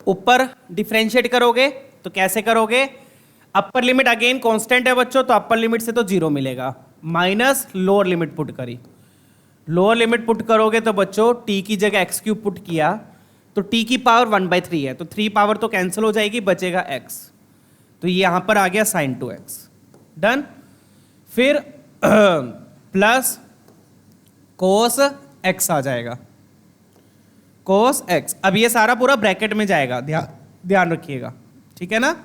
ऊपर डिफरेंशिएट करोगे तो कैसे करोगे? अपर लिमिट अगेन कांस्टेंट है बच्चों, तो अपर लिमिट से तो 0 मिलेगा, माइनस लोअर लिमिट पुट करी। लोअर लिमिट पुट करोगे तो बच्चों t की जगह x³ पुट किया, तो t की पावर 1/3 है, तो 3 पावर तो कैंसिल हो जाएगी, बचेगा x, तो ये यहां पर आ गया sin 2x। डन। फिर प्लस cos x आ जाएगा, cos x। अब ये सारा पूरा ब्रैकेट में जाएगा, ध्यान रखिएगा। ठीक है ना?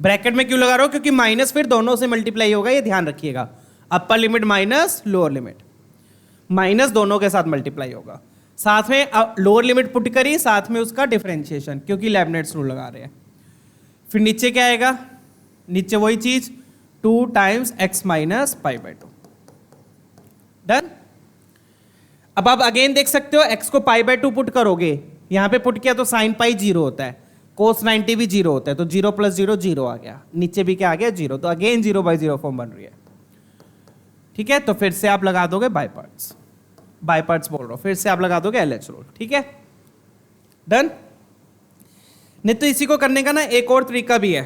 ब्रैकेट में क्यों लगा रहा हूं? क्योंकि माइनस फिर दोनों से मल्टीप्लाई होगा, ये ध्यान रखिएगा। Upper limit minus lower limit, minus दोनों के साथ मल्टीप्लाई होगा, साथ में लोअर लिमिट पुट करी, साथ में उसका डिफरेंशिएशन, क्योंकि लेबनिट्ज रूल लगा रहे हैं। फिर नीचे क्या आएगा, नीचे वही चीज 2 times x minus pi by 2। Done. अब आप अगेन देख सकते हो x को पाई बाई 2 पुट करोगे, यहां पे पुट किया तो साइन पाई 0 होता है, कोस 90 भी 0 होता है, तो 0 प्लस 0 0 आ गया, नीचे भी क्या आ गया 0, तो अगेन 0/0 फॉर्म बन रही है। ठीक है, तो फिर से आप लगा दोगे बाय पार्ट्स बोल रहा हूं, फिर से आप लगा दोगे LH रूल। ठीक है, डन। नहीं तो इसी को करने का ना एक और तरीका भी है।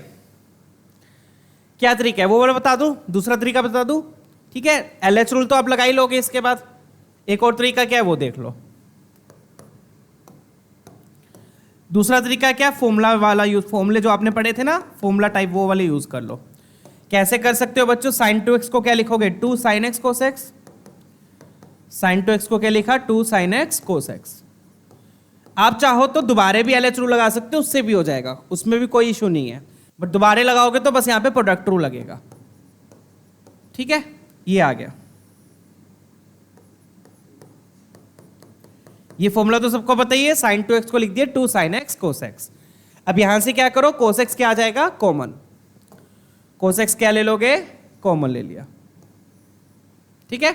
क्या तरीका है वो वाला बता दूं, दूसरा तरीका बता दूं? ठीक है, LH रूल तो आप लगा ही लोगे, इसके बाद एक और तरीका क्या है वो देख लो। दूसरा तरीका क्या, फॉर्मूला वाला यूज, फॉर्मूले जो आपने पढ़े थे ना, फॉर्मूला टाइप, वो वाले यूज कर लो। कैसे कर सकते हो बच्चों, sin 2x को क्या लिखोगे, 2 sin x cos x। sin 2x को क्या लिखा, 2 sin x cos x। आप चाहो तो दोबारे भी LH रूल लगा सकते हो, उससे भी हो जाएगा, उसमें भी कोई इशू नहीं है, बट दोबारे लगाओगे तो बस यहां पे प्रोडक्ट रूल लगेगा। ठीक है, ये आ गया। ये फॉर्मूला तो सबको पता ही है, sin 2x को लिख दिया 2 sin x cos x। अब यहां से क्या करो, cos x क्या आ जाएगा, कॉमन। cos x क्या ले लोगे, कॉमन ले लिया। ठीक है,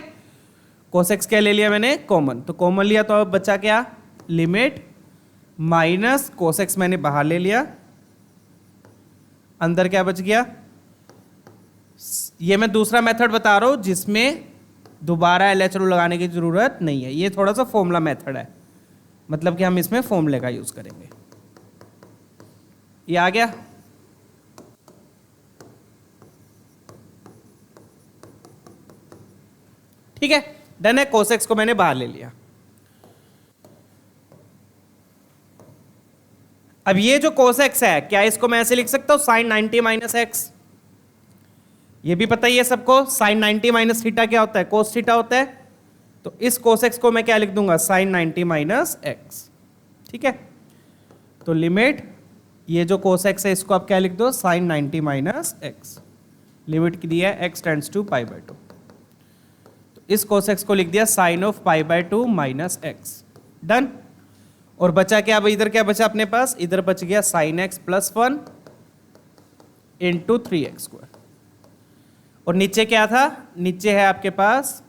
cos x क्या ले लिया मैंने, कॉमन, तो कॉमन लिया तो अब बचा क्या, लिमिट माइनस cos x मैंने बाहर ले लिया, अंदर क्या बच गया। ये मैं दूसरा मेथड बता रहा हूं जिसमें दोबारा LH रूल लगाने की जरूरत नहीं है, ये थोड़ा सा फॉर्मूला मेथड है, मतलब कि हम इसमें फॉर्मूले का यूज करेंगे। ये आ गया। ठीक है, डन है। cos x को मैंने बाहर ले लिया। अब ये जो cos x है, क्या इसको मैं ऐसे लिख सकता हूं, sin 90 माइनस एक्स। ये भी पता ही है सबको, sin 90 माइनस थीटा क्या होता है, cos थीटा होता है, तो इस cos x को मैं क्या लिख दूंगा, sin 90 माइनस एक्स। ठीक है, तो लिमिट, ये जो cos x है इसको आप क्या लिख दो, sin 90 माइनस एक्स। लिमिट की दिया है x tends to pi by 2, तो इस cos x को लिख दिया sin of pi by 2 minus X. Done. और बचा क्या, अब इधर क्या बचा अपने पास, इधर बच गया sin x plus 1 into 3x square, और नीचे क्या था, नीचे है आपके पास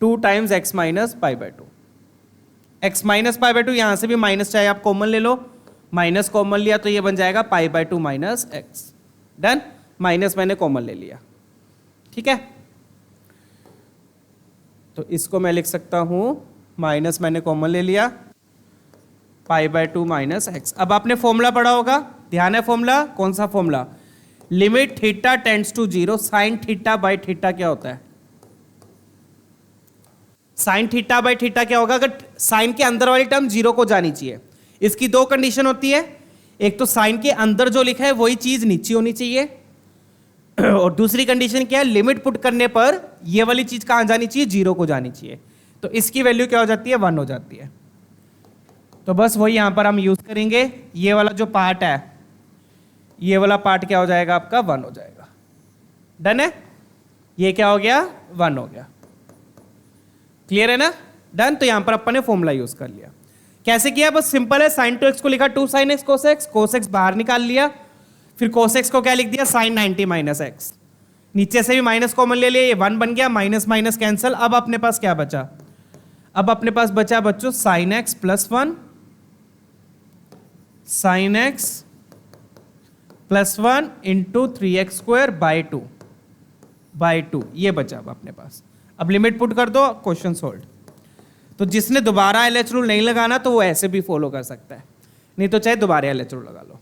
2 times x minus pi by 2। x minus pi by 2, यहां से भी माइनस चाहे आप कॉमन ले लो, माइनस कॉमन लिया तो ये बन जाएगा पाई by 2 minus X. Done, minus मैंने कॉमन ले लिया। ठीक है, तो इसको मैं लिख सकता हूं, माइनस मैंने कॉमन ले लिया, पाई बाई 2 माइनस एक्स। अब आपने फॉर्मूला पढ़ा होगा, ध्यान है फॉर्मूला, कौन सा formula, limit theta tends to 0 sine theta by theta क्या होता है, साइन थीटा बाई थीटा क्या होगा, अगर साइन के अंदर वाली टर्म 0 को जानी चाहिए। इसकी दो कंडीशन होती है, एक तो साइन के अंदर जो लिखा है वही चीज नीचे होनी चाहिए, और दूसरी कंडीशन क्या है, लिमिट पुट करने पर ये वाली चीज कहां जानी चाहिए, 0 को जानी चाहिए। तो इसकी वैल्यू क्या हो जाती है, 1 हो जाती है। तो बस वही यहां पर हम यूज करेंगे, ये वाला जो पार्ट है, ये वाला पार्ट क्या हो जाएगा आपका, 1 हो जाएगा। डन है, ये क्या हो गया, 1 हो गया। क्लियर है ना, डन। तो यहां पर अपन ने फॉर्मूला यूज कर लिया। कैसे किया, बस सिंपल है, sin 2x को लिखा 2 sin x cos x, cos x बाहर निकाल लिया, फिर cos x को क्या लिख दिया, sin 90 माइनस एक्स। नीचे से भी माइनस कॉमन ले लिया, ये 1 बन गया, माइनस माइनस कैंसिल। अब अपने पास क्या बचा, अब अपने पास बचा बच्चों sin x plus 1, sin x plus 1 into 3x square by 2, ये बचा अब अपने पास। अब लिमिट पुट कर दो, क्वेश्चन सोल्व। तो जिसने दोबारा LH रूल नहीं लगाना तो वो ऐसे भी फॉलो कर सकता है, नहीं तो चाहे दोबारा LH रूल लगा लो।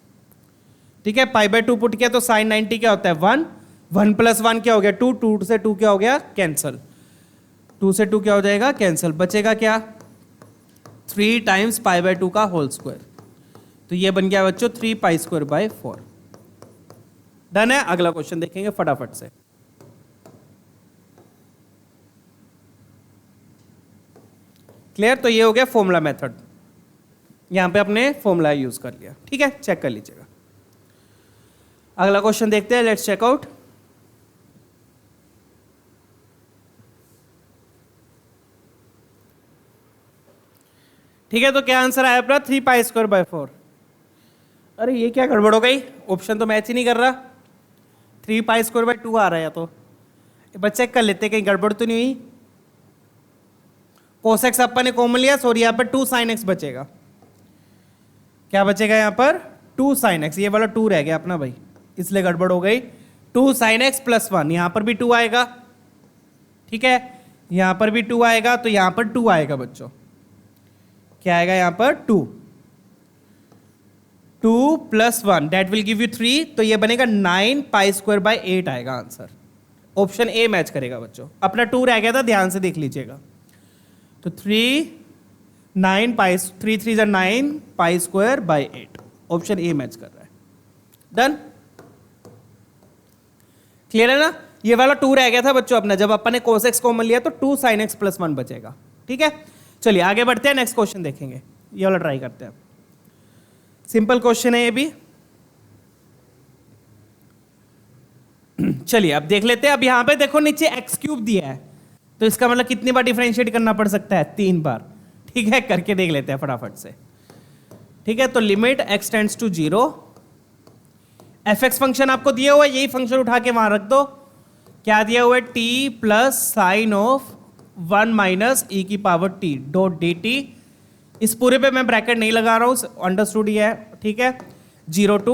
ठीक है, पाई बाई 2 पुट किया तो sin 90 क्या होता है, 1, 1 प्लस 1 क्या हो गया, 2, 2 से 2 क्या हो गया, कैंसल, 2 से 2 क्या हो जाएगा, कैंसल। बचेगा क्या, 3 टाइम्स पाई बाई 2 का होल स्क्वायर, तो ये बन गया बच्चों 3 पाई स्क्वायर बाई 4। डन है। अगला क्वेश्चन देखेंगे फटाफट से। क्लियर, तो ये हो गया फॉर्मूला मेथड, यहां पे अपने फॉर्मूला यूज कर लिया। ठीक है, चेक कर लीजिएगा। अगला क्वेश्चन देखते हैं, लेट्स चेक आउट। ठीक है, तो क्या आंसर आया अपना 3π²/4। अरे ये क्या गड़बड़ हो गई, ऑप्शन तो मैच ही नहीं कर रहा। 3π²/2 आ रहा है, तो बच्चे कर लेते, कहीं गड़बड़ तो नहीं हुई। cos x अपन ने कॉमन लिया, सॉरी यहाँ पर 2 sin x बचेगा। क्या बचेगा यहाँ पर 2 sin x, ये वाला 2 रह गया अपना भाई, इसलिए गड़बड़ हो गई। 2 sin x + 1, यहाँ पर भी 2 आएगा, ठीक है, यहाँ पर भी 2 आएगा, तो यहाँ पर 2 आएगा बच्चों। क्या आएगा यहाँ पर 2 + 1 दैट विल गिव यू 3, तो ये बनेगा 9π²/8 आएगा आंसर। ऑप्शन ए मैच करेगा बच्चों। अपना 2 रह गया था, ध्यान से देख लीजिएगा। तो 3 3 9π²/8, ऑप्शन ए मैच कर रहा है। डन, क्लियर है ना। ये वाला 2 रह गया था बच्चों अपना, जब अपन ने cos x कॉमन लिया तो 2 sin x + 1 बचेगा। ठीक है, चलिए आगे बढ़ते हैं, नेक्स्ट क्वेश्चन देखेंगे। ये वाला ट्राई करते हैं, सिंपल क्वेश्चन है ये भी। चलिए अब देख लेते हैं। अब यहां पे देखो नीचे x³ दिया है, तो इसका मतलब कितनी बार डिफरेंशिएट करना पड़ सकता है, 3 बार। ठीक है, करके देख लेते हैं फटाफट से। ठीक है, तो लिमिट x tends to 0, fx function आपको दिया हुआ है, यही फंक्शन उठा के वहां रख दो। क्या दिया हुआ है, t + sin of 1 - e⁻t dot dt। इस पूरे पे मैं ब्रैकेट नहीं लगा रहा हूं, अंडरस्टूड ही है। ठीक है, 0 to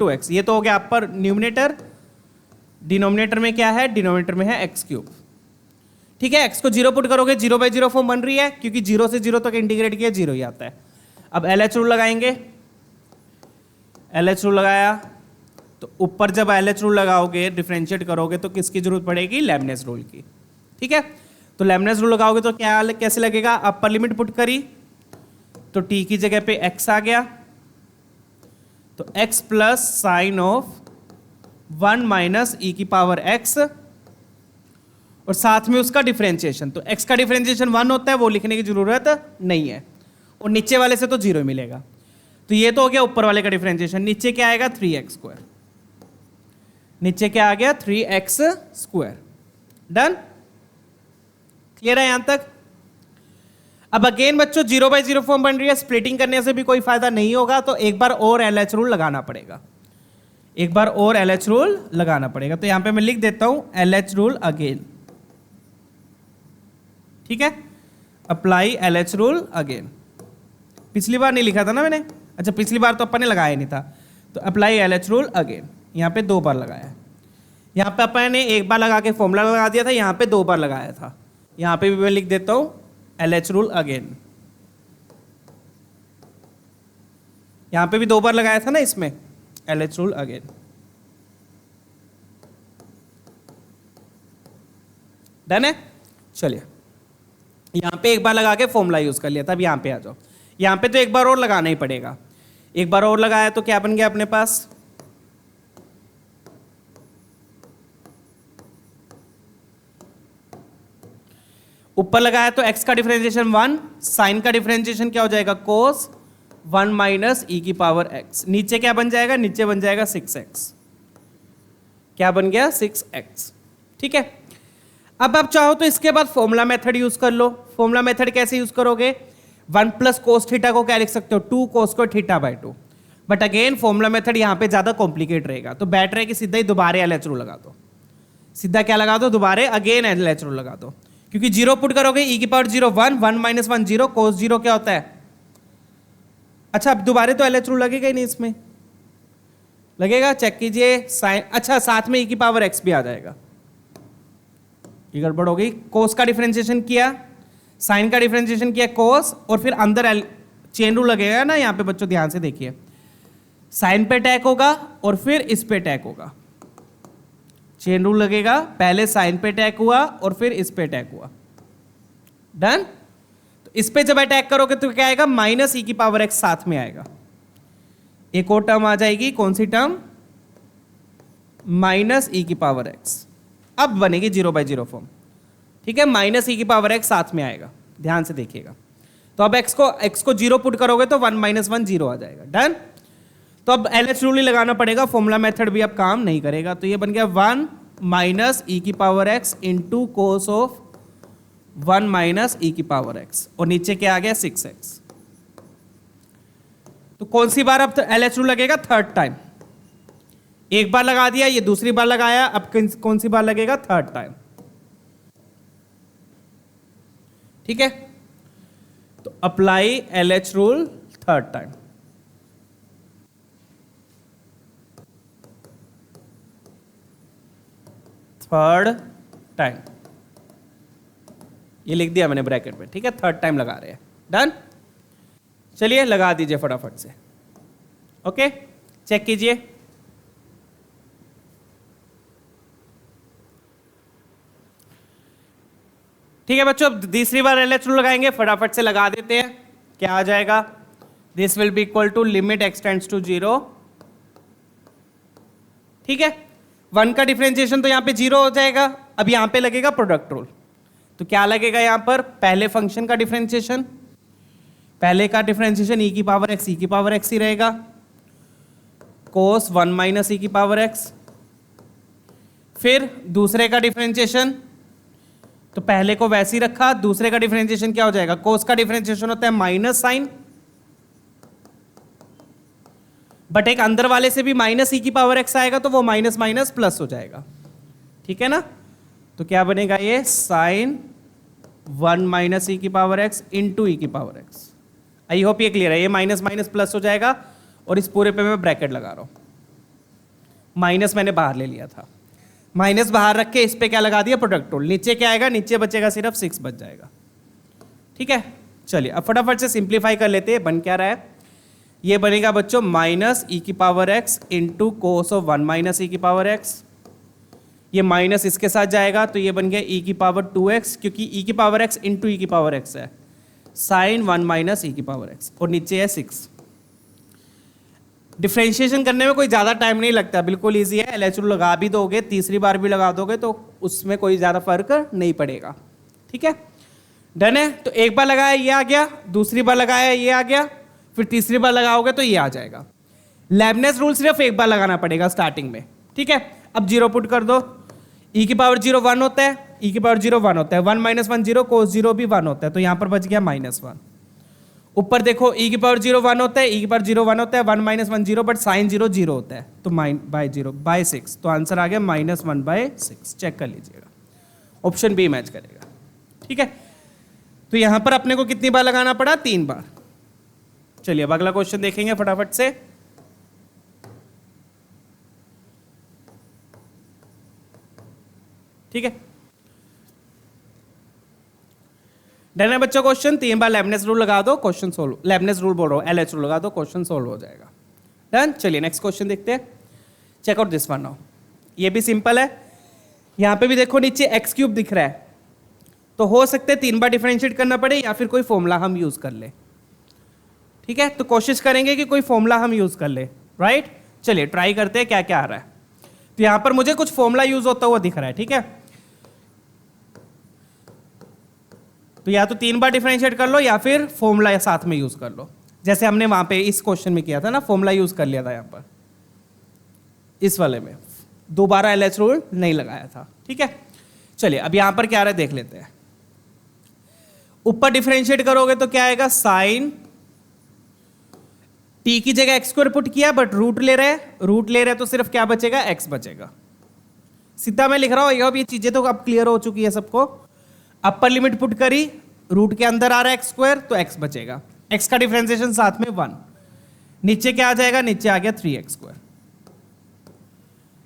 x, ये तो हो गया आप पर न्यूमिनेटर। डिनोमिनेटर में क्या है, डिनोमिनेटर में है x³। ठीक है, x को 0 पुट करोगे 0/0 फॉर्म बन रही है, क्योंकि 0 से 0 तक इंटीग्रेट किया 0 ही आता है। अब LH रूल लगाएंगे, LH रूल लगाया तो ऊपर जब LH रूल लगाओगे डिफरेंशिएट करोगे तो किसकी जरूरत पड़ेगी, लेबनिज़ रूल की। ठीक है, तो लेबनिज़ रूल लगाओगे तो क्या कैसे लगेगा, अपर लिमिट पुट करी तो t की जगह पे x आ गया, तो x + sin ऑफ 1 - e⁻x, और साथ में उसका डिफरेंशिएशन। तो x का डिफरेंशिएशन 1 होता है, वो लिखने की जरूरत नहीं है, और नीचे वाले से तो 0 मिलेगा। तो ये तो हो गया ऊपर वाले का डिफरेंशिएशन। नीचे क्या आएगा, 3x²। नीचे क्या आ गया, 3x²। डन, क्लियर है यहां तक। अब अगेन बच्चों 0/0 फॉर्म बन रही है, स्प्लिटिंग करने से भी कोई फायदा नहीं होगा, तो एक बार और LH रूल लगाना पड़ेगा, एक बार और LH रूल लगाना पड़ेगा। तो यहां पे मैं लिख देता हूं LH रूल अगेन। ठीक है, अप्लाई LH रूल अगेन। पिछली बार नहीं लिखा था ना मैंने, अच्छा पिछली बार तो अपन ने लगाया नहीं था, तो अप्लाई LH रूल अगेन। यहाँ पे 2 बार लगाया है, यहाँ पे अपन ने 1 बार लगा के फॉर्मूला लगा दिया था, यहाँ पे 2 बार लगाया था। यहाँ पे भी मैं लिख देता हूँ LH रूल अगेन। यहाँ पे भी 2 बार लगाया था ना इसमें, LH रूल अगेन। डन है, चलिए यहाँ पे 1 बार लगा के फॉर्मूला यूज कर लिया था। अब यहाँ पे आ जाओ, यहाँ पे तो 1 बार और लगाना ही पड़ेगा। 1 बार और लगाया तो क्या बन गया अपने पास, ऊपर लगाया तो x का डिफरेंशिएशन 1, साइन का डिफरेंशिएशन क्या हो जाएगा, cos 1 - e⁻x। नीचे क्या बन जाएगा, नीचे बन जाएगा 6x। क्या बन गया, 6x। ठीक है, अब आप चाहो तो इसके बाद फॉर्मूला मेथड यूज कर लो। फॉर्मूला मेथड कैसे यूज करोगे, 1 + cos थीटा को क्या लिख सकते हो, 2 cos θ/2। But again formula method यहाँ पे ज्यादा कॉम्प्लिकेट रहेगा, तो बेटर है कि सीधा ही दोबारा LH रूल लगा दो। सीधा क्या लगा दो, दोबारा अगेन LH रूल लगा दो, क्योंकि 0 पुट करोगे e⁻0 1, 1 - 1 0, cos 0 क्या होता है। अच्छा अब दोबारा तो LH रूल लगेगा ही नहीं, इसमें लगेगा, चेक कीजिए साइन। अच्छा साथ में e⁻x भी आ जाएगा, ये गड़बड़ हो गई। cos का डिफरेंशिएशन किया, साइन का डिफरेंशिएशन किया cos, और फिर अंदर चेन रूल लगेगा ना। यहाँ पे बच्चों ध्यान से देखिए, साइन पे अटैक होगा और फिर इस पे अटैक होगा। चेन रूल लगेगा, पहले साइन पे अटैक हुआ और फिर इस पे अटैक हुआ। डन, तो इस पे जब अटैक करोगे तो क्या आएगा, -e⁻x साथ में आएगा। एक और टर्म आ जाएगी, कौन सी टर्म, -e⁻x। अब बनेगी 0/0 फॉर्म। ठीक है, -e⁻x साथ में आएगा, ध्यान से देखिएगा। तो अब x को 0 पुट करोगे तो 1 - 1 0 आ जाएगा। डन, तो अब LH रूल ही लगाना पड़ेगा, फॉर्मूला मेथड भी अब काम नहीं करेगा। तो ये बन गया 1 - e⁻x into cos of 1 minus e की पावर एक्स, और नीचे क्या आ गया 6x। तो कौन सी बार अब LH रूल लगेगा? Third time. एक बार लगा दिया, ये दूसरी बार लगाया, अब कौन सी बार लगेगा? Third time. ठीक है, तो apply LH rule third time. Third time ये लिख दिया मैंने ब्रैकेट में। ठीक है, थर्ड टाइम लगा रहे हैं। डन, चलिए लगा दीजिए फटाफट से। ओके, चेक कीजिए। ठीक है बच्चों, अब तीसरी बार LH रूल लगाएंगे, फटाफट से लगा देते हैं। क्या आ जाएगा? This will be equal to limit x tends to 0। ठीक है, 1 का डिफरेंशिएशन तो यहां पे 0 हो जाएगा। अब यहां पे लगेगा प्रोडक्ट रूल। तो क्या लगेगा यहां पर? पहले फंक्शन का डिफरेंशिएशन, पहले का डिफरेंशिएशन e की पावर x ही रहेगा, कोस 1 माइनस e की पावर x। फिर दूसरे का डिफरेंशिएशन, तो पहले को वैसे ही रखा, दूसरे का डिफरेंशिएशन क्या हो जाएगा? कोस का डिफरेंशिएशन होता है माइनस साइन, बट एक अंदर वाले से भी माइनस ई की पावर x आएगा, तो वो माइनस माइनस प्लस हो जाएगा। ठीक है ना? तो क्या बनेगा ये? साइन 1 माइनस ई की पावर x इंटू ई की पावर x। आई होप ये क्लियर है। ये माइनस माइनस प्लस हो जाएगा, और इस पूरे पे मैं ब्रैकेट लगा रहा हूं। माइनस मैंने बाहर ले लिया था, माइनस बाहर रख के इस पे क्या लगा दिया? Product rule. नीचे क्या आएगा? नीचे बचेगा सिर्फ 6 बच जाएगा। ठीक है, चलिए अब फटाफट से सिंप्लीफाई कर लेते हैं। बन क्या रहा है? ये बनेगा बच्चों माइनस ई की power x into cos of 1 minus e की पावर x। ये माइनस इसके साथ जाएगा, तो ये बन गया ई की पावर 2x, क्योंकि ई की पावर x इंटू ई की पावर x है, साइन 1 माइनस ई की पावर x, और नीचे है 6। डिफरेंशिएशन करने में कोई ज़्यादा टाइम नहीं लगता, बिल्कुल ईजी है। LH रूल लगा भी दोगे, तीसरी बार भी लगा दोगे, तो उसमें कोई ज़्यादा फर्क नहीं पड़ेगा। ठीक है, डन है। तो एक बार लगाया ये आ गया, दूसरी बार लगाया ये आ गया, फिर तीसरी बार लगाओगे तो ये आ जाएगा। लेबनेस रूल सिर्फ एक बार लगाना पड़ेगा स्टार्टिंग में। ठीक है, अब 0 पुट कर दो। ई की पावर 0 1 होता है, ई की पावर 0 1 होता है, 1 माइनस 1 0, कोस 0 भी 1 होता है, तो यहाँ पर बच गया -1। ऊपर देखो ई की पावर 0 1 होता है, ई की पावर 0 1 होता है, 1 माइनस 1 0, बट साइन 0 0 होता है, तो -0/6, तो आंसर आ गया -1/6। चेक कर लीजिएगा, ऑप्शन बी मैच करेगा। ठीक है, तो यहां पर अपने को कितनी बार लगाना पड़ा? 3 बार। चलिए अब अगला क्वेश्चन देखेंगे फटाफट से। ठीक है, डन है बच्चों। क्वेश्चन 3 बार लेबनेस रूल लगा दो, क्वेश्चन सोल्व। लेबनेस रूल बोल रहा हूं, LH रूल लगा दो, क्वेश्चन सोल्व हो जाएगा। डन, चलिए नेक्स्ट क्वेश्चन देखते हैं। Check out this one now. ये भी सिंपल है। यहां पे भी देखो नीचे x³ दिख रहा है, तो हो सकता है 3 बार डिफरेंशिएट करना पड़े, या फिर कोई फॉर्मूला हम यूज कर ले। ठीक है, तो कोशिश करेंगे कि कोई फॉर्मूला हम यूज कर ले। राइट, चलिए ट्राई करते हैं क्या क्या आ रहा है। तो यहां पर मुझे कुछ फॉर्मूला यूज होता हुआ दिख रहा है। ठीक है, तो या तो 3 बार डिफरेंशिएट कर लो, या फिर फॉर्मूला साथ में यूज कर लो, जैसे हमने वहां पे इस क्वेश्चन में किया था ना, फॉर्मूला यूज कर लिया था। यहां पर इस वाले में दोबारा LH रूल नहीं लगाया था। ठीक है, चलिए अब यहां पर क्या आ रहा है देख लेते हैं। ऊपर डिफरेंशिएट करोगे तो क्या आएगा? साइन t की जगह x² पुट किया, बट रूट ले रहे तो सिर्फ क्या बचेगा? x बचेगा। सीधा मैं लिख रहा हूं, ये चीजें तो अब क्लियर हो चुकी है सबको। अपर लिमिट पुट करी, रूट के अंदर आ रहा है x², तो x बचेगा। x का डिफरेंशिएशन साथ में 1। नीचे क्या आ जाएगा? नीचे आ गया 3x²।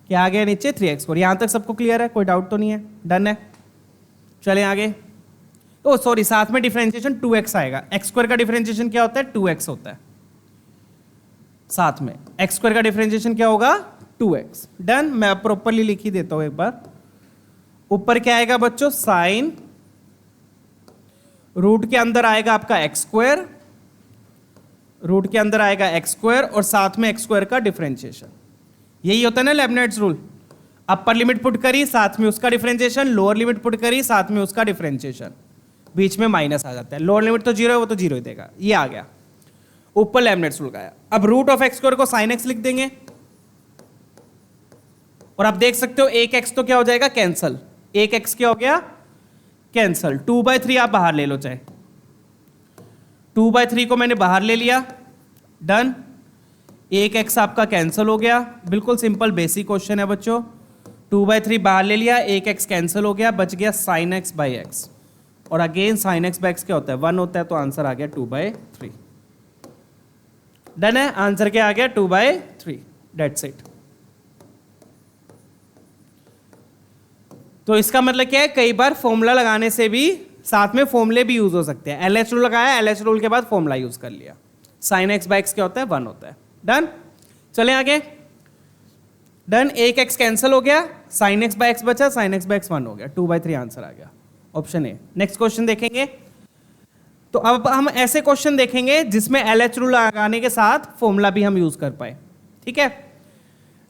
क्या आ गया नीचे? 3x²। यहां तक सबको क्लियर है, कोई डाउट तो नहीं है? डन है, चलें आगे। ओ सॉरी, साथ में डिफरेंशिएशन 2x आएगा। x² का डिफरेंशिएशन क्या होता है? 2x होता है। साथ में x² का डिफरेंशिएशन क्या होगा? 2x। डन, मैं प्रॉपरली लिख ही देता हूं एक बार। ऊपर क्या आएगा बच्चों? साइन, रूट के अंदर आएगा आपका x², रूट के अंदर आएगा x², और साथ में x² का डिफरेंशिएशन। यही होता है ना लेबनेट्स रूल। अपर लिमिट पुट करी, साथ में उसका डिफरेंशिएशन, लोअर लिमिट पुट करी, साथ में उसका डिफरेंशिएशन, बीच में माइनस आ जाता है। लोअर लिमिट तो 0 है, वो तो 0 ही देगा। ये आ गया, ऊपर लेबनेट्स रूल का। अब रूट ऑफ x² को साइन x लिख देंगे, और आप देख सकते हो 1x तो क्या हो जाएगा? कैंसल। 1x क्या हो गया? कैंसल, 2/3 आप बाहर ले लो, चाहे 2/3 को मैंने बाहर ले लिया, डन। एक एक्स आपका कैंसिल हो गया, बिल्कुल सिंपल बेसिक क्वेश्चन है बच्चों। 2/3 बाहर ले लिया, एक एक्स कैंसिल हो गया, बच गया साइन एक्स बाई एक्स। और again sine x by x क्या होता है, 1 होता है, तो आंसर आ गया 2/3। डन है, आंसर क्या आ गया 2/3, डेट्स इट। तो इसका मतलब क्या है, कई बार फॉर्मूला लगाने से भी साथ में फॉर्मूले भी यूज हो सकते हैं। एलएच रूल लगाया, एलएच रूल के बाद फॉर्मूला यूज कर लिया। साइन एक्स बाई एक्स क्या होता है, 1 होता है। डन, चलें आगे। डन, एक एक्स कैंसिल हो गया, साइन एक्स बाई एक्स बचा, साइन एक्स बाई एक्स 1 हो गया, 2/3 आंसर आ गया, ऑप्शन ए। नेक्स्ट क्वेश्चन देखेंगे। तो अब हम ऐसे क्वेश्चन देखेंगे जिसमें एलएच रूल लगाने के साथ फॉर्मूला भी हम यूज कर पाए, ठीक है।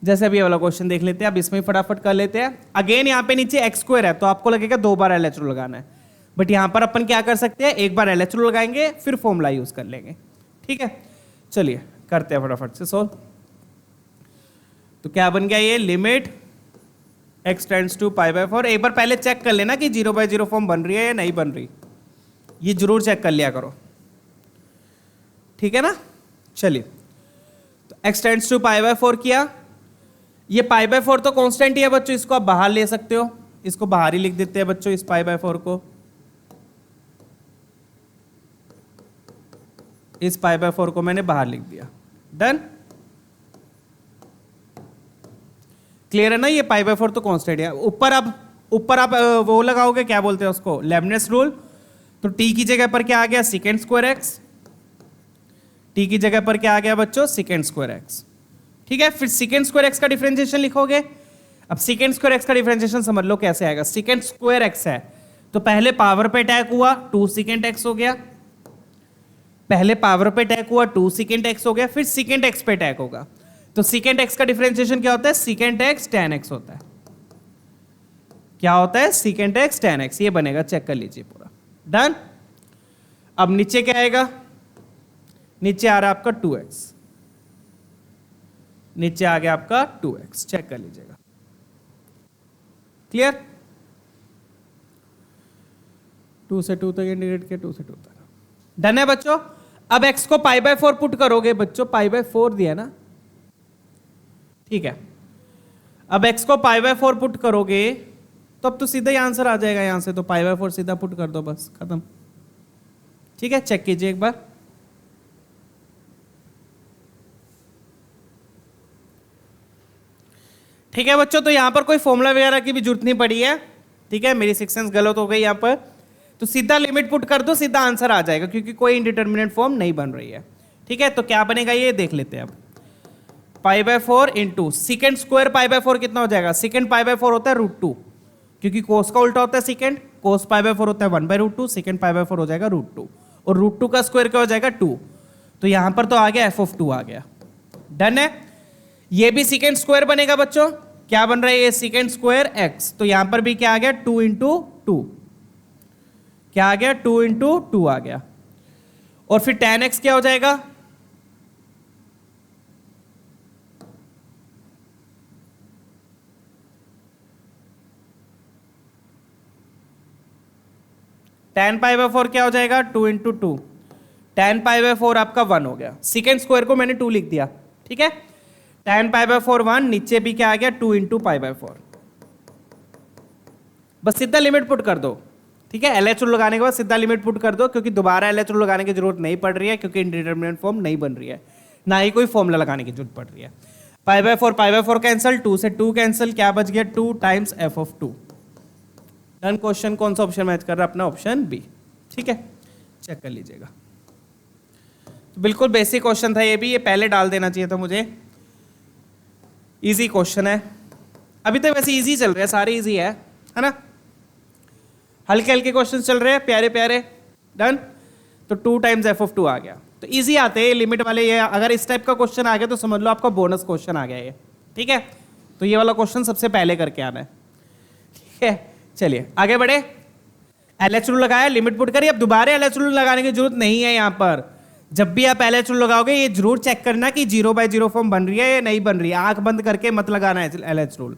जैसे अभी ये वाला क्वेश्चन देख लेते हैं, अब इसमें फटाफट कर लेते हैं। अगेन यहाँ पे नीचे एक्स स्क्वायर है, तो आपको लगेगा 2 बार एलएच रूल लगाना है, बट यहाँ पर अपन क्या कर सकते हैं, एक बार एलएच रूल लगाएंगे, फिर फॉर्मूला यूज कर लेंगे, ठीक है। चलिए करते हैं फटाफट से सॉल्व। तो क्या बन गया ये, लिमिट x टेंड्स टू π/4। एक बार पहले चेक कर लेना कि 0/0 फॉर्म बन रही है या नहीं बन रही, ये जरूर चेक कर लिया करो, ठीक है ना। चलिए, तो x टेंड्स टू π/4 किया, ये π/4 तो कांस्टेंट ही है बच्चों, इसको आप बाहर ले सकते हो, इसको बाहर ही लिख देते हैं बच्चों, इस π/4 को, इस π/4 को मैंने बाहर लिख दिया। डन, क्लियर है ना, ये π/4 तो कांस्टेंट है। ऊपर आप वो लगाओगे, क्या बोलते हैं उसको, लेबनिज़ रूल। तो t की जगह पर क्या आ गया, सेकेंड स्क्वायर एक्स। t की जगह पर क्या आ गया बच्चों, सेकेंड स्क्वायर एक्स, ठीक है। फिर सेकेंड स्क्वायर एक्स का डिफरेंशिएशन लिखोगे। अब सेकेंड स्क्वायर एक्स का डिफरेंशिएशन समझ लो कैसे आएगा। सेकेंड स्क्वायर एक्स है तो पहले पावर पे अटैक हुआ, 2 सेकेंड एक्स हो गया, पहले पावर पे अटैक हुआ, 2 सेकेंड एक्स हो गया, फिर सेकेंड एक्स पे अटैक होगा। तो सेकेंड एक्स का डिफरेंशिएशन क्या होता है, सेकेंड एक्स tan x होता है। क्या होता है, सेकेंड एक्स tan x, ये बनेगा, चेक कर लीजिए पूरा। डन, अब नीचे क्या आएगा, नीचे आ रहा है आपका 2x, नीचे आ गया आपका 2x, चेक कर लीजिएगा। क्लियर, 2 से 2 तक इंटीग्रेट किया, 2 से 2 तक। डन है बच्चों। अब x को π/4 पुट करोगे बच्चों, π/4 दिया ना, ठीक है। अब x को π/4 पुट करोगे तो अब तो सीधा ही आंसर आ जाएगा यहां से, तो π/4 सीधा पुट कर दो, बस खत्म, ठीक है। चेक कीजिए एक बार। ठीक है बच्चों, तो यहां पर कोई फॉर्मूला वगैरह की भी जरूरत नहीं पड़ी है, ठीक है। मेरी सिक्स सेंस गलत हो गई यहां पर, तो सीधा लिमिट पुट कर दो, सीधा आंसर आ जाएगा, क्योंकि कोई इंडिटरमिनेट फॉर्म नहीं बन रही है, ठीक है। तो क्या बनेगा ये देख लेते हैं अब। π/4 इंटू सेकेंड स्क्वायर π/4 कितना हो जाएगा, सेकेंड π/4 होता है √2, क्योंकि कोस का उल्टा होता है सेकेंड, कोस π/4 होता है 1/√2, सेकेंड π/4 हो जाएगा √2, और √2 का स्क्वायर क्या हो जाएगा 2। तो यहां पर तो आ गया f(2) आ गया। डन है, ये भी सेकेंड स्क्वायर बनेगा बच्चों, क्या बन रहा है ये, सेकेंड स्क्वायर x, तो यहां पर भी क्या आ गया 2 × 2, क्या आ गया 2 × 2 आ गया, और फिर tan x क्या हो जाएगा, tan π/4 क्या हो जाएगा 2 × 2, tan π/4 आपका 1 हो गया, सेकेंड स्क्वायर को मैंने 2 लिख दिया, ठीक है। tan π/4 1, नीचे भी क्या आ गया 2 × π/4, बस सीधा लिमिट पुट कर दो, ठीक है। एलएच रूल लगाने के बाद सीधा लिमिट पुट कर दो, क्योंकि दोबारा एलएच रूल लगाने की जरूरत नहीं पड़ रही है, क्योंकि इंडिटरमिनेट फॉर्म नहीं बन रही है, ना ही कोई फॉर्मूला लगाने की जरूरत पड़ रही है। π/4 कैंसिल, 2 से 2 कैंसिल, क्या बच गया 2 टाइम्स f(2). डन, क्वेश्चन कौन सा ऑप्शन मैच कर रहा है अपना, ऑप्शन बी, ठीक है। चेक कर लीजिएगा। तो बिल्कुल बेसिक क्वेश्चन था ये भी, ये पहले डाल देना चाहिए था मुझे, इजी क्वेश्चन है। अभी तक वैसे इजी चल रहे हैं, सारे इजी है ना, हल्के हल्के क्वेश्चन चल रहे हैं, प्यारे प्यारे। डन, तो 2 टाइम्स f(2) आ गया, तो इजी आते हैं लिमिट वाले। ये अगर इस टाइप का क्वेश्चन आ गया तो समझ लो आपका बोनस क्वेश्चन आ गया ये, ठीक है। तो ये वाला क्वेश्चन सबसे पहले करके आना है, ठीक है। चलिए आगे बढ़े। एलएच रूल लगाया, लिमिट पुट करिए। अब दोबारा एलएच रूल लगाने की जरूरत नहीं है यहाँ पर। जब भी आप एलएच रूल लगाओगे ये जरूर चेक करना कि 0/0 फॉर्म बन रही है या नहीं बन रही है। आंख बंद करके मत लगाना है एलएच रूल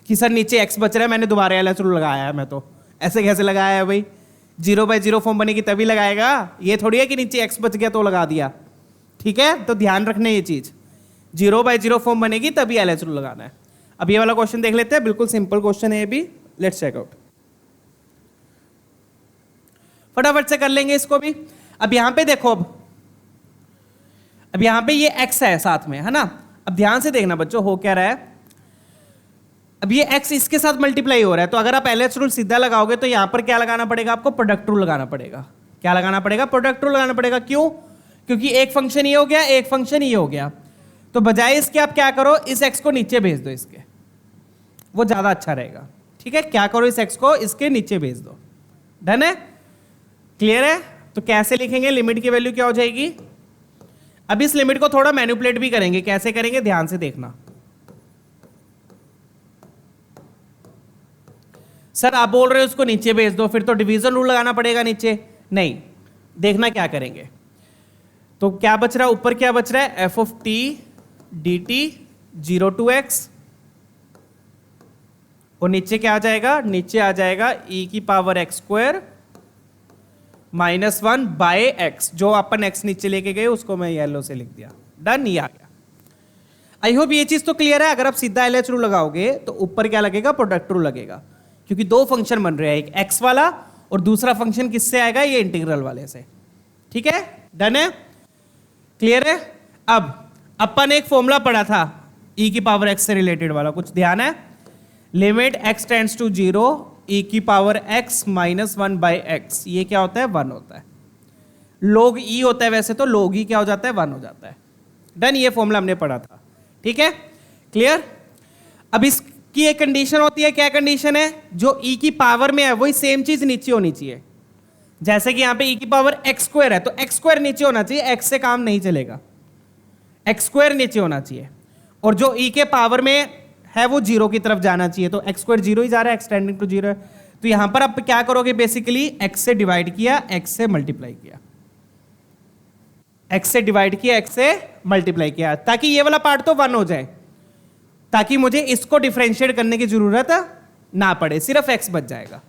कि सर नीचे एक्स बच रहा है, मैंने दोबारा एलएच रूल लगाया है, मैं तो ऐसे कैसे लगाया है भाई? 0/0 फॉर्म बनेगी तभी लगाएगा, ये थोड़ी है कि नीचे x बच गया तो लगा दिया। ठीक है, तो ध्यान रखना ये चीज, 0/0 फॉर्म बनेगी तभी LH रूल लगाना है। अब ये वाला क्वेश्चन देख लेते हैं, बिल्कुल सिंपल क्वेश्चन है ये भी, लेट्स चेक आउट। फटाफट से कर लेंगे इसको भी। अब यहां पे देखो, अब यहां पे ये x है साथ में, है ना। अब ध्यान से देखना बच्चों, हो क्या रहा है, अब ये x इसके साथ मल्टीप्लाई हो रहा है, तो अगर आप LH रूल सीधा लगाओगे तो यहां पर क्या लगाना पड़ेगा आपको? प्रोडक्ट रूल लगाना पड़ेगा। क्या लगाना पड़ेगा? प्रोडक्ट रूल लगाना पड़ेगा। क्यों? क्योंकि एक फंक्शन ये हो गया, एक फंक्शन ये हो गया, तो बजाय इसके आप क्या करो, इस x को नीचे भेज दो इसके, वो ज्यादा अच्छा रहेगा। ठीक है, क्या करो, इस x को इसके नीचे भेज दो। डन है? क्लियर है? तो कैसे लिखेंगे, लिमिट की वैल्यू क्या हो जाएगी? अब इस लिमिट को थोड़ा मैनिपुलेट भी करेंगे, कैसे करेंगे ध्यान से देखना। सर आप बोल रहे हो उसको नीचे भेज दो, फिर तो डिवीजन रूल लगाना पड़ेगा नीचे। नहीं, देखना क्या करेंगे, तो क्या बच रहा है ऊपर, क्या बच रहा है? f(t) dt 0 to x, और नीचे क्या आ जाएगा? नीचे आ जाएगा e⁻x² -1 बाय x, जो अपन x नीचे लेके गए उसको मैं येलो से लिख दिया। डन, ये आ गया। आई होप ये चीज तो क्लियर है। अगर आप सीधा LH रूल लगाओगे तो ऊपर क्या लगेगा? प्रोडक्ट रूल लगेगा, क्योंकि दो फंक्शन बन रहे हैं, एक x वाला और दूसरा फंक्शन किससे आएगा? ये इंटीग्रल वाले से। ठीक है, डन है, क्लियर है। अब अपन एक फॉर्मूला पढ़ा था e⁻x से रिलेटेड वाला, कुछ ध्यान है? Limit x tends to 0 e⁻x -1 by x, ये क्या होता है? 1 होता है। log e होता है वैसे तो, log e क्या हो जाता है? 1 हो जाता है। डन, ये फॉर्मूला हमने पढ़ा था। ठीक है, क्लियर। अब इसकी एक कंडीशन होती है, क्या कंडीशन है? जो e की पावर में है वही सेम चीज नीचे होनी चाहिए। जैसे कि यहां पे e⁻x² है, तो x² नीचे होना चाहिए, x से काम नहीं चलेगा, x² नीचे होना चाहिए, और जो e के पावर में है वो 0 की तरफ जाना चाहिए, तो x² 0 ही जा रहा है, x टेंडिंग टू 0 है। तो यहां पर आप क्या करोगे? बेसिकली x से डिवाइड किया, x से मल्टीप्लाई किया, x से डिवाइड किया, x से मल्टीप्लाई किया, ताकि ये वाला पार्ट तो 1 हो जाए, ताकि मुझे इसको डिफरेंशिएट करने की जरूरत ना पड़े, सिर्फ x बच जाएगा।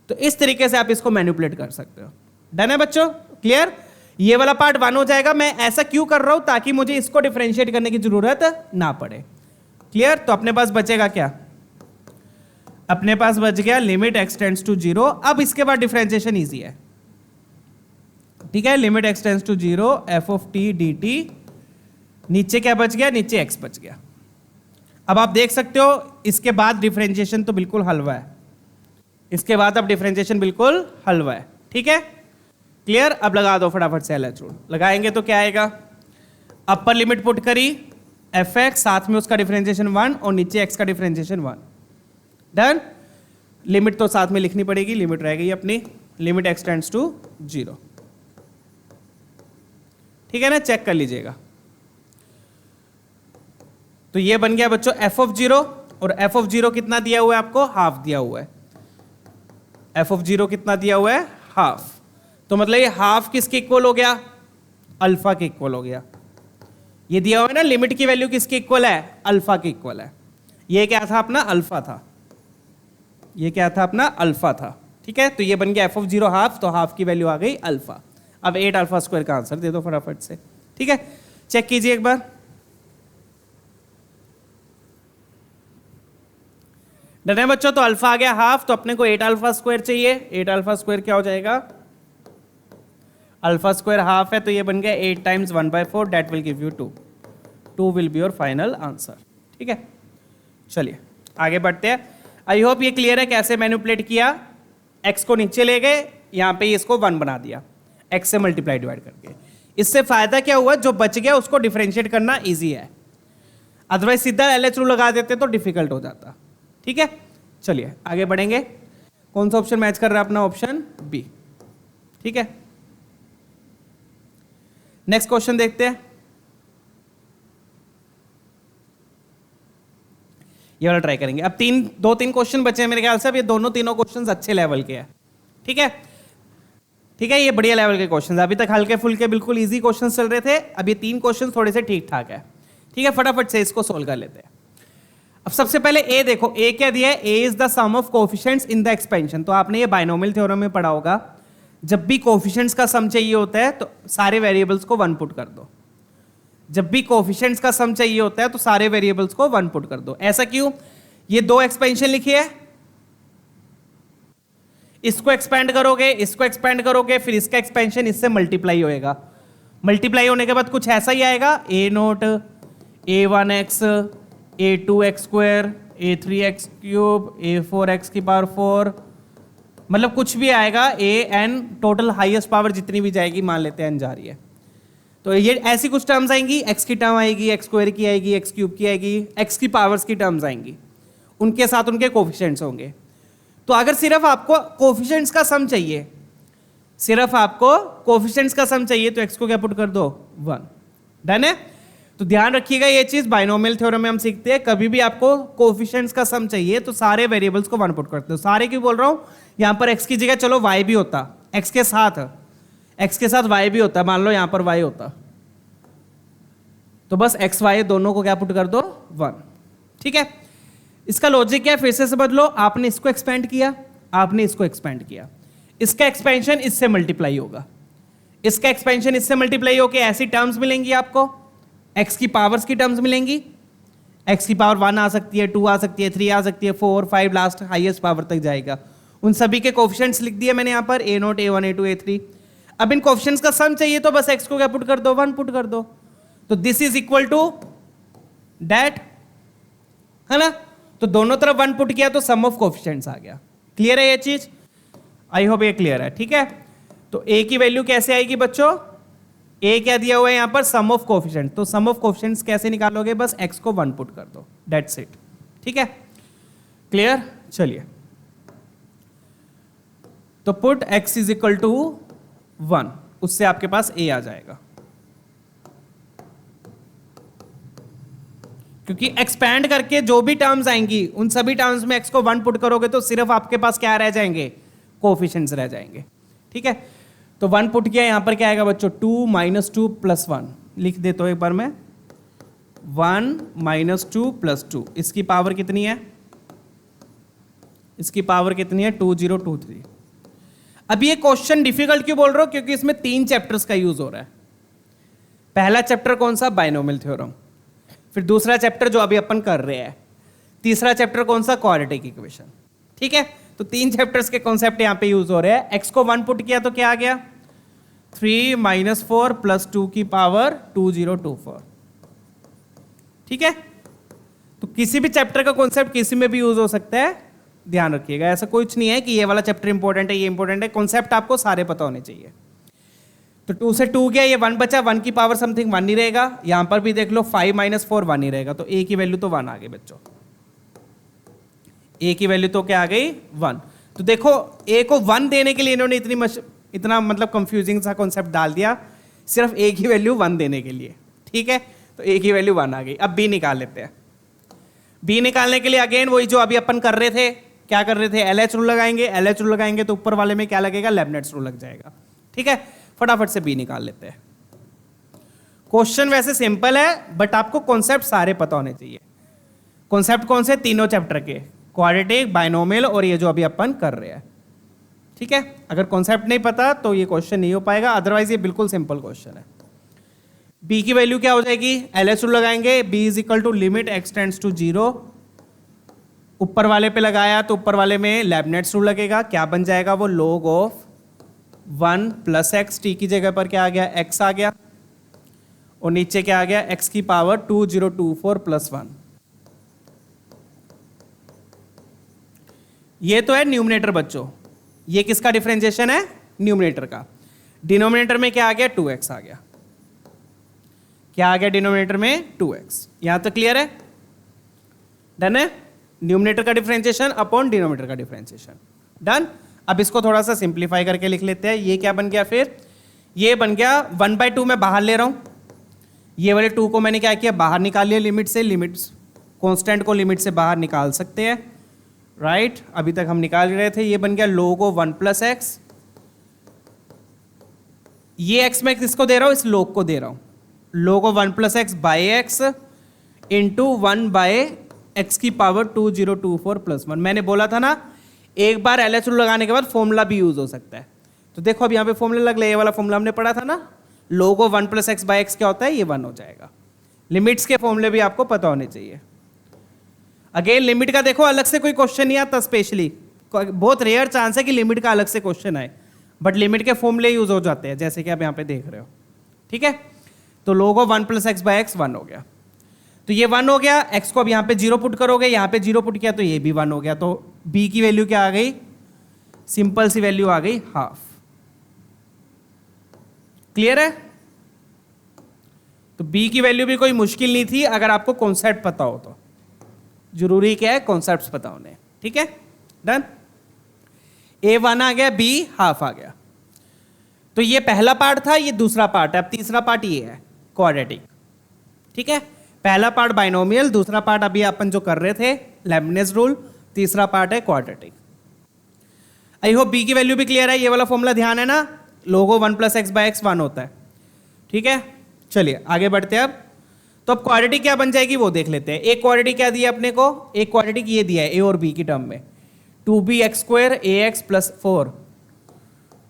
तो इस तरीके से आप इसको मैनिपुलेट कर सकते हो। डन है बच्चों, क्लियर। ये वाला पार्ट 1 हो जाएगा, मैं ऐसा क्यों कर रहा हूं? ताकि मुझे इसको डिफरेंशिएट करने की जरूरत ना पड़े। क्लियर। तो अपने पास बचेगा क्या? अपने पास बच गया लिमिट x टेंड्स टू 0। अब इसके बाद डिफरेंशिएशन इजी है। ठीक है, limit x tends to 0 f(t) dt, नीचे क्या बच गया? नीचे x बच गया। अब आप देख सकते हो इसके बाद डिफरेंशिएशन तो बिल्कुल हलवा है, इसके बाद अब डिफरेंशिएशन बिल्कुल हलवा है। ठीक है, क्लियर। अब लगा दो फटाफट से LH रूल। लगाएंगे तो क्या आएगा? अपर लिमिट पुट करी fx, साथ में उसका डिफरेंशिएशन 1 और नीचे x का डिफरेंशिएशन 1। डन। लिमिट तो साथ में लिखनी पड़ेगी, लिमिट रह गई अपनी, लिमिट x टेंड्स टू 0। ठीक है ना, चेक कर लीजिएगा। तो ये बन गया बच्चों f(0), और f(0) कितना दिया हुआ है आपको? हाफ दिया हुआ है। f(0) कितना दिया हुआ है? हाफ। तो मतलब ये हाफ किसके इक्वल हो गया? अल्फा के इक्वल हो गया। ये दिया हुआ है ना, लिमिट की वैल्यू किसके इक्वल है? अल्फा के इक्वल है। ये क्या था अपना? अल्फा था। ये क्या था अपना? अल्फा था। ठीक है, तो ये बन गया f(0) हाफ, तो हाफ की वैल्यू आ गई अल्फा। अब 8α² का आंसर दे दो फटाफट से। ठीक है, चेक कीजिए एक बार। डन है बच्चों, तो अल्फा आ गया हाफ, तो अपने को 8α² चाहिए। 8α² क्या हो जाएगा? α² हाफ है, तो ये बन गया 8 × 1/4, that will give you 2। 2 will be your final answer. ठीक है, चलिए आगे बढ़ते हैं। आई होप ये क्लियर है कैसे मैनिपुलेट किया। x को नीचे ले गए, यहाँ पे इसको 1 बना दिया x से मल्टीप्लाई डिवाइड करके। इससे फायदा क्या हुआ? जो बच गया उसको डिफरेंशिएट करना इजी है, अदरवाइज सीधा LH रूल लगा देते तो डिफिकल्ट हो जाता। ठीक है, चलिए आगे बढ़ेंगे। कौन सा ऑप्शन मैच कर रहा है अपना? Option B. ठीक है, नेक्स्ट क्वेश्चन देखते हैं। ये वाला ट्राई करेंगे। अब 2-3 क्वेश्चन बचे हैं मेरे ख्याल से। अब ये तीनों क्वेश्चन अच्छे लेवल के हैं। ठीक है, ठीक है, ये बढ़िया लेवल के क्वेश्चन। अभी तक हल्के फुल्के बिल्कुल इजी क्वेश्चन चल रहे थे, अब ये 3 क्वेश्चन थोड़े से ठीक ठाक है। ठीक है, फटाफट से इसको सोल्व कर लेते हैं। अब सबसे पहले ए देखो, ए क्या दिया है, A is the sum of coefficients in the expansion. तो आपने ये बाइनोमियल थ्योरम में पढ़ा होगा, जब भी कोएफिशिएंट्स का सम चाहिए होता है तो सारे वेरिएबल्स को 1 पुट कर दो। जब भी कोएफिशिएंट्स का सम चाहिए होता है तो सारे वेरिएबल्स को 1 पुट कर दो। ऐसा क्यों? ये दो एक्सपेंशन लिखी है, इसको एक्सपेंड करोगे, इसको एक्सपेंड करोगे, फिर इसका एक्सपेंशन इससे मल्टीप्लाई होएगा। मल्टीप्लाई होने के बाद कुछ ऐसा ही आएगा, ए note a1x a2x square a3x cube a4x की पावर 4, मतलब कुछ भी आएगा, an टोटल हाईएस्ट पावर जितनी भी जाएगी, मान लेते हैं n जा रही है, तो ये ऐसी कुछ टर्म्स आएंगी, x की टर्म आएगी, x स्क्वायर की आएगी, x क्यूब की आएगी, x की पावर्स की टर्म्स आएंगी, उनके साथ उनके कोफिशिएंट्स होंगे। तो अगर सिर्फ आपको कोफिशिएंट्स का सम चाहिए, सिर्फ आपको कोफिशिएंट्स का सम चाहिए, तो x को क्या पुट कर दो, 1। डन है? तो ध्यान रखिएगा ये चीज, बाइनोमियल थ्योरम में हम सीखते हैं, कभी भी आपको कोफिशिएंट्स का सम चाहिए तो सारे वेरिएबल्स को 1 पुट करते हो। सारे क्यों बोल रहा हूं, यहां पर x की जगह चलो y भी होता, x के साथ y भी होता, मान लो यहां पर y होता, तो बस x y दोनों को क्या पुट कर दो, 1। ठीक है? इसका लॉजिक क्या है, फिर से समझ लो, आपने इसको एक्सपेंड किया, आपने इसको एक्सपेंड किया, इसका एक्सपेंशन इससे मल्टीप्लाई होगा, इसका एक्सपेंशन इससे मल्टीप्लाई होकर ऐसी टर्म्स मिलेंगी आपको, x की पावर्स की टर्म्स मिलेंगी, x की पावर 1 आ सकती है, 2 आ सकती है, 3 आ सकती है, 4 5 लास्ट हाईएस्ट पावर तक जाएगा। उन सभी के कोफिशिएंट्स लिख दिए मैंने यहाँ पर, a note a1 a2 a3। अब इन कोफिशिएंट्स का सम चाहिए तो बस x को क्या पुट कर दो, 1 पुट कर दो, तो this is equal to that, है ना? तो दोनों तरफ 1 पुट किया तो सम ऑफ कोफिशिएंट्स आ गया। क्लियर है ये चीज? आई होप ये क्लियर है। ठीक है, तो a की वैल्यू कैसे आएगी बच्चों, a क्या दिया हुआ है यहां पर, सम ऑफ कोफिशिएंट, तो सम ऑफ कोफिशिएंट्स कैसे निकालोगे, बस x को 1 पुट कर दो, दैट्स इट। ठीक है, क्लियर? चलिए, तो put x is equal to 1, उससे आपके पास a आ जाएगा, क्योंकि एक्सपैंड करके जो भी टर्म्स आएंगी उन सभी टर्म्स में x को 1 पुट करोगे तो सिर्फ आपके पास क्या रह जाएंगे, कोफिशिएंट्स रह जाएंगे। ठीक है, तो 1 पुट किया, यहां पर क्या आएगा बच्चों, 2 - 2 + 1 लिख देता हूं एक बार मैं, 1 - 2 + 2, इसकी पावर कितनी है, इसकी पावर कितनी है, 2023। अब ये क्वेश्चन डिफिकल्ट क्यों बोल रहा हूं, क्योंकि इसमें 3 चैप्टर्स का यूज हो रहा है। पहला चैप्टर कौन सा, बाइनोमियल थ्योरम, फिर दूसरा चैप्टर जो अभी अपन कर रहे हैं, तीसरा चैप्टर कौन सा, क्वाड्रेटिक इक्वेशन। ठीक है, तो 3 चैप्टर्स के कॉन्सेप्ट यहां पे यूज हो रहे हैं। x को 1 पुट किया तो क्या आ गया, 3 - 4 + 2 की पावर 2024। ठीक है, तो किसी भी चैप्टर का कॉन्सेप्ट किसी में भी यूज हो सकता है, ध्यान रखिएगा। ऐसा कुछ नहीं है कि ये वाला चैप्टर इंपॉर्टेंट है, ये इंपॉर्टेंट है, कॉन्सेप्ट आपको सारे पता होने चाहिए। तो 2 से 2 गया, ये 1 बचा, 1 की पावर समथिंग 1 ही रहेगा, यहां पर भी देख लो 5 - 4 1 ही रहेगा, तो a की वैल्यू तो 1 आ गई बच्चों, a की वैल्यू तो क्या आ गई, 1। तो देखो a को 1 देने के लिए इन्होंने इतना मतलब कंफ्यूजिंग सा कॉन्सेप्ट डाल दिया, सिर्फ a की वैल्यू 1 देने के लिए। ठीक है, तो a की वैल्यू 1 आ गई। अब b निकाल लेते हैं। b निकालने के लिए अगेन वही जो अभी अपन कर रहे थे, क्या कर रहे थे, LH रूल लगाएंगे, LH रूल लगाएंगे तो ऊपर वाले में क्या लगेगा, लेबनिट्ज रूल लग जाएगा। ठीक है, फटाफट से b निकाल लेते हैं। क्वेश्चन वैसे सिंपल है, बट आपको कॉन्सेप्ट सारे पता होने चाहिए। कॉन्सेप्ट कौन से, तीनों चैप्टर के, क्वाड्रेटिक, बाइनोमियल और ये जो अभी अपन कर रहे हैं। ठीक है, अगर कॉन्सेप्ट नहीं पता तो ये क्वेश्चन नहीं हो पाएगा, अदरवाइज ये बिल्कुल सिंपल क्वेश्चन है। b की वैल्यू क्या हो जाएगी, LH रूल लगाएंगे, b is equal to limit x tends to 0, ऊपर वाले पे लगाया तो ऊपर वाले में लेबनिट्ज रूल लगेगा, क्या बन जाएगा वो, log ऑफ 1 + x, t की जगह पर क्या आ गया, x आ गया, और नीचे क्या आ गया, x की पावर 2024 + 1। ये तो है न्यूमरेटर बच्चों, ये किसका डिफरेंशिएशन है, न्यूमरेटर का। डिनोमिनेटर में क्या आ गया, 2x आ गया, क्या आ गया डिनोमिनेटर में, 2x। यहां तक क्लियर है, डन है, न्यूमरेटर का डिफरेंशिएशन अपॉन डिनोमिनेटर का डिफरेंशिएशन, डन। अब इसको थोड़ा सा सिंप्लीफाई करके लिख लेते हैं। ये क्या बन गया, फिर ये बन गया 1/2 मैं बाहर ले रहा हूं, ये वाले 2 को मैंने क्या किया, बाहर निकाल लिया लिमिट से, लिमिट्स कांस्टेंट को लिमिट से बाहर निकाल सकते हैं, राइट। अभी तक हम निकाल रहे थे, ये बन गया log ऑफ 1 + x, ये x मैं किसको दे रहा हूं, इस log को दे रहा हूं, log of 1 + x by x into 1 by x की पावर 2024 प्लस 1। मैंने बोला था ना, एक बार एल एच रूल लगाने के बाद फॉर्मूला भी यूज हो सकता है। तो देखो अब यहाँ पे फॉर्मूला लग ले, ये वाला फॉर्मूला हमने पढ़ा था ना, लोगो 1 + x/x क्या होता है, ये 1 हो जाएगा। लिमिट्स के फॉर्मूले भी आपको पता होने चाहिए। अगेन लिमिट का देखो अलग से कोई क्वेश्चन नहीं आता, स्पेशली बहुत रेयर चांस है कि लिमिट का अलग से क्वेश्चन आए, बट लिमिट के फॉर्मूले यूज हो जाते हैं, जैसे कि आप यहाँ पे देख रहे हो। ठीक है, तो लोगो 1 + x/x 1 हो गया, तो ये 1 हो गया। x को अब यहाँ पे 0 पुट करोगे, यहाँ पे 0 पुट किया तो ये भी 1 हो गया। तो b की वैल्यू क्या आ गई, सिंपल सी वैल्यू आ गई हाफ। क्लियर है? तो b की वैल्यू भी कोई मुश्किल नहीं थी, अगर आपको कॉन्सेप्ट पता हो तो। जरूरी क्या है, कॉन्सेप्ट्स पता होने। ठीक है, डन। a 1 आ गया, b हाफ आ गया। तो ये पहला पार्ट था, ये दूसरा पार्ट है। अब तीसरा पार्ट ये है क्वाड्रेटिक। ठीक है, पहला पार्ट बाइनोमियल, दूसरा पार्ट अभी अपन जो कर रहे थे लेबनिज रूल, तीसरा पार्ट है क्वाड्रेटिक। आई होप b की वैल्यू भी क्लियर है। ये वाला फॉर्मूला ध्यान है ना, लोगो 1 + x/x 1 होता है। ठीक है, चलिए आगे बढ़ते हैं। अब तो क्वाड्रेटिक क्या बन जाएगी वो देख लेते हैं। एक क्वाड्रेटिक क्या दिया अपने को, एक क्वाड्रेटिक ये दिया है a और b की टर्म में, 2bx² ax + 4,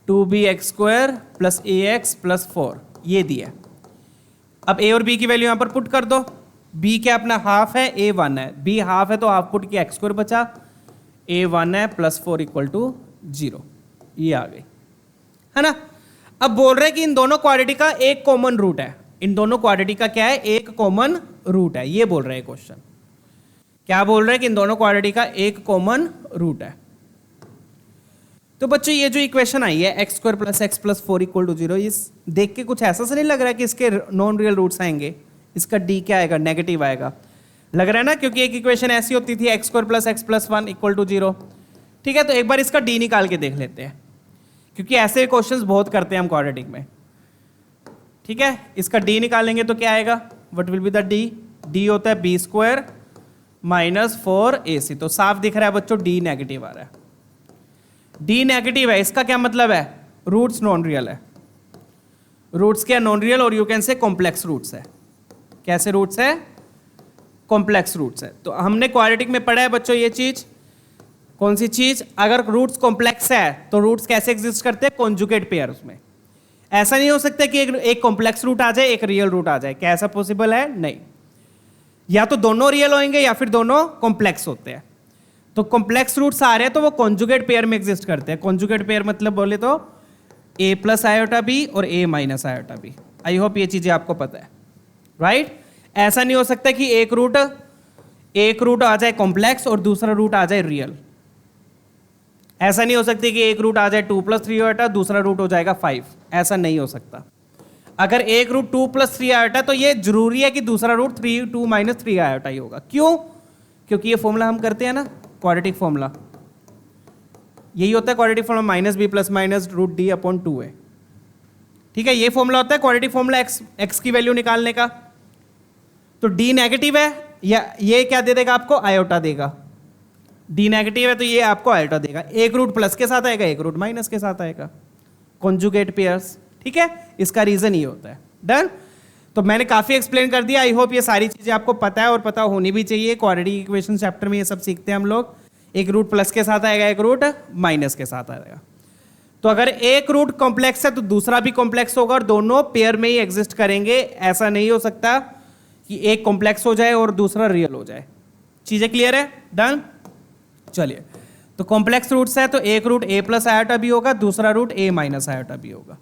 2bx² + ax + 4 ये दिया। अब a और b की वैल्यू यहां पर पुट कर दो। b क्या अपना हाफ है, a 1 है, b हाफ है तो हाफ पुट किया, x² बचा, a 1 है +4 = 0, ये आ गई, है ना। अब बोल रहे हैं कि इन दोनों क्वाड्रेटिक का एक कॉमन रूट है। इन दोनों क्वाड्रेटिक का क्या है, एक कॉमन रूट है, ये बोल रहे हैं क्वेश्चन। क्या बोल रहे हैं कि इन दोनों क्वाड्रेटिक का एक कॉमन रूट है। तो बच्चों ये जो इक्वेशन आई है x² + x + 4 = 0, इस देख के कुछ ऐसा से नहीं लग रहा है कि इसके नॉन रियल रूट्स आएंगे, इसका d क्या आएगा, नेगेटिव आएगा, लग रहा है ना, क्योंकि एक इक्वेशन ऐसी होती थी x² + x + 1 = 0। ठीक है, तो एक बार इसका d निकाल के देख लेते हैं, क्योंकि ऐसे क्वेश्चंस बहुत करते हैं हम क्वाड्रेटिक में। ठीक है, इसका d निकालेंगे तो क्या आएगा, what will be the d, d होता है b² - 4ac। तो साफ दिख रहा है बच्चों d नेगेटिव आ रहा है, d नेगेटिव है, इसका क्या मतलब है, रूट्स नॉन रियल है। रूट्स क्या नॉन रियल, और you can say complex roots है। कैसे रूट्स है, कॉम्प्लेक्स रूट्स है। तो हमने क्वाड्रेटिक में पढ़ा है बच्चों ये चीज, कौन सी चीज, अगर रूट्स कॉम्प्लेक्स है तो रूट्स कैसे एग्जिस्ट करते हैं, कॉन्जुगेट पेयर में। ऐसा नहीं हो सकता कि एक कॉम्प्लेक्स रूट आ जाए, एक रियल रूट आ जाए, क्या ऐसा पॉसिबल है, नहीं। या तो दोनों रियल होंगे या फिर दोनों कॉम्प्लेक्स होते हैं। तो कॉम्प्लेक्स रूट्स आ रहे हैं तो वो कॉन्जुगेट पेयर में एग्जिस्ट करते हैं। कॉन्जुगेट पेयर मतलब बोले तो a + i और a - i। आई होप ये चीजें आपको पता है, राइट। ऐसा नहीं हो सकता कि एक रूट आ जाए कॉम्प्लेक्स और दूसरा रूट आ जाए रियल। ऐसा नहीं हो सकता कि एक रूट आ जाए 2 + 3 i, दूसरा रूट हो जाएगा 5, ऐसा नहीं हो सकता। अगर एक रूट 2 + 3 i तो ये जरूरी है कि दूसरा रूट 2 - 3 i ही होगा। क्यों, क्योंकि ये फॉर्मूला हम करते हैं ना, क्वाड्रेटिक फॉर्मूला यही होता है। क्वाड्रेटिक फॉर्मूला -b ± √d/2 है। ठीक है, ये फॉर्मूला होता है क्वाड्रेटिक फॉर्मूला x की वैल्यू निकालने का। तो d नेगेटिव है, या ये क्या दे देगा आपको, आयोटा देगा। d नेगेटिव है तो ये आपको आयोटा देगा। एक रूट प्लस के साथ आएगा, एक रूट माइनस के साथ आएगा, कॉन्जुगेट पेयर्स। ठीक है, इसका रीजन ये होता है। डन। तो मैंने काफी एक्सप्लेन कर दिया। आई होप ये सारी चीजें आपको पता है और पता होनी भी चाहिए। क्वाड्रेटिक इक्वेशन चैप्टर में ये सब सीखते हैं हम लोग। एक रूट प्लस के साथ आएगा, एक रूट माइनस के साथ आएगा। तो अगर एक रूट कॉम्प्लेक्स है तो दूसरा भी कॉम्प्लेक्स होगा और दोनों पेयर में ही एग्जिस्ट करेंगे। ऐसा नहीं हो सकता कि एक कॉम्प्लेक्स हो जाए और दूसरा रियल हो जाए। चीजें क्लियर है? डन। चलिए, तो कॉम्प्लेक्स रूट्स है तो एक रूट a + i भी होगा, दूसरा रूट a - i भी होगा।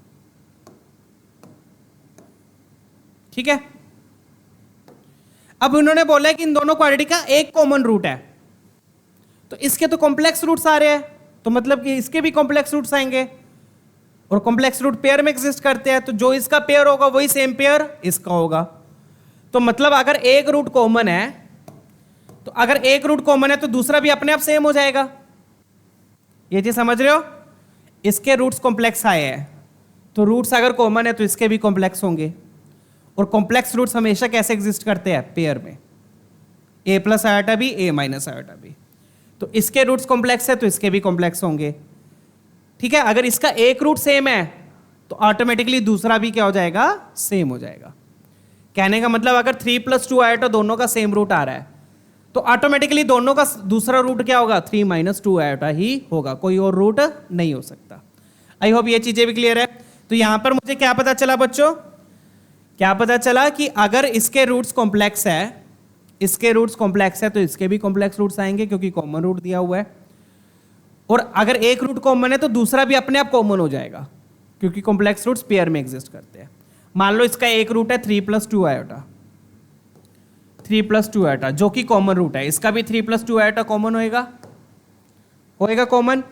ठीक है, अब उन्होंने बोला है कि इन दोनों क्वाड्रेटिक का एक कॉमन रूट है, तो इसके तो कॉम्प्लेक्स रूट्स आ रहे हैं, तो मतलब कि इसके भी कॉम्प्लेक्स रूट्स आएंगे, और कॉम्प्लेक्स रूट पेयर में एग्जिस्ट करते हैं। तो जो इसका पेयर होगा वही सेम पेयर इसका होगा। तो मतलब अगर एक रूट कॉमन है, तो अगर एक रूट कॉमन है तो दूसरा भी अपने आप सेम हो जाएगा। ये चीज समझ रहे हो? इसके रूट्स कॉम्प्लेक्स आए हैं, तो रूट्स अगर कॉमन है तो इसके भी कॉम्प्लेक्स होंगे। और कॉम्प्लेक्स रूट्स हमेशा कैसे एग्जिस्ट करते हैं? पेयर में, a + i भी, a - i भी। तो इसके रूट्स कॉम्प्लेक्स है तो इसके भी कॉम्प्लेक्स होंगे। ठीक है, अगर इसका एक रूट सेम है तो ऑटोमेटिकली दूसरा भी क्या हो जाएगा? सेम हो जाएगा। कहने का मतलब अगर 3 + 2 i दोनों का सेम रूट आ रहा है तो ऑटोमेटिकली दोनों का दूसरा रूट क्या होगा, 3 माइनस 2 आयोटा ही होगा, कोई और रूट नहीं हो सकता। आई होप ये चीजें भी क्लियर है। तो यहां पर मुझे क्या पता चला बच्चों, क्या पता चला कि अगर इसके रूट्स कॉम्प्लेक्स है, इसके रूट्स कॉम्प्लेक्स है तो इसके भी कॉम्प्लेक्स रूट्स आएंगे क्योंकि कॉमन रूट दिया हुआ है। और अगर एक रूट कॉमन है तो दूसरा भी अपने आप कॉमन हो जाएगा क्योंकि कॉम्प्लेक्स रूट्स पेयर में एग्जिस्ट करते हैं। मान लो इसका एक रूट है 3 + 2 आयोटा, 3 + 2 आयोटा जो कि कॉमन रूट है, इसका भी 3 + 2 आयोटा कॉमन होएगा, होएगा कॉमन।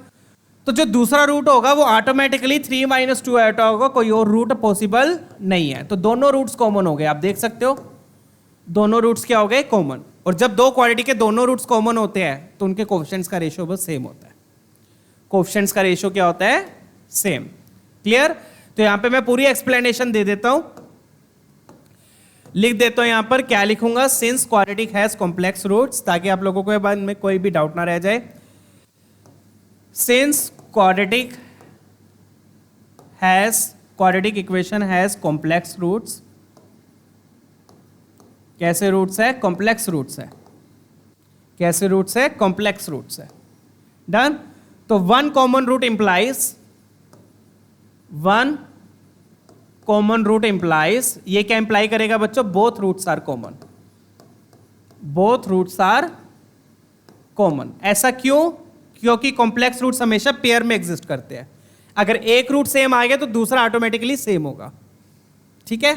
तो जो दूसरा रूट होगा वो ऑटोमेटिकली 3 माइनस 2 आयोटा होगा, कोई और रूट पॉसिबल नहीं है। तो दोनों रूट्स कॉमन हो गए, आप देख सकते हो दोनों रूट्स क्या हो गए, कॉमन। और जब दो क्वाड्रेटिक के दोनों रूट्स कॉमन होते हैं तो उनके कोएफिशिएंट्स का रेशियो बस सेम होता है, कोएफिशिएंट्स का रेशियो क्या होता है, सेम। क्लियर। तो यहां पे मैं पूरी एक्सप्लेनेशन दे देता हूं, लिख देता हूं यहां पर, क्या लिखूंगा, since quadratic has complex roots, ताकि आप लोगों को बाद में कोई भी डाउट ना रह जाए। सिंस quadratic equation has complex roots, कैसे रूट्स है, कॉम्प्लेक्स रूट्स है, कैसे रूट्स है, कॉम्प्लेक्स रूट्स है। डन। तो वन कॉमन रूट इंप्लाइज, ये क्या इंप्लाई करेगा बच्चों, both roots are common, both roots are common. ऐसा क्यों, क्योंकि कॉम्प्लेक्स रूट्स हमेशा पेयर में एग्जिस्ट करते हैं। अगर एक रूट सेम आ गया तो दूसरा ऑटोमेटिकली सेम होगा, ठीक है।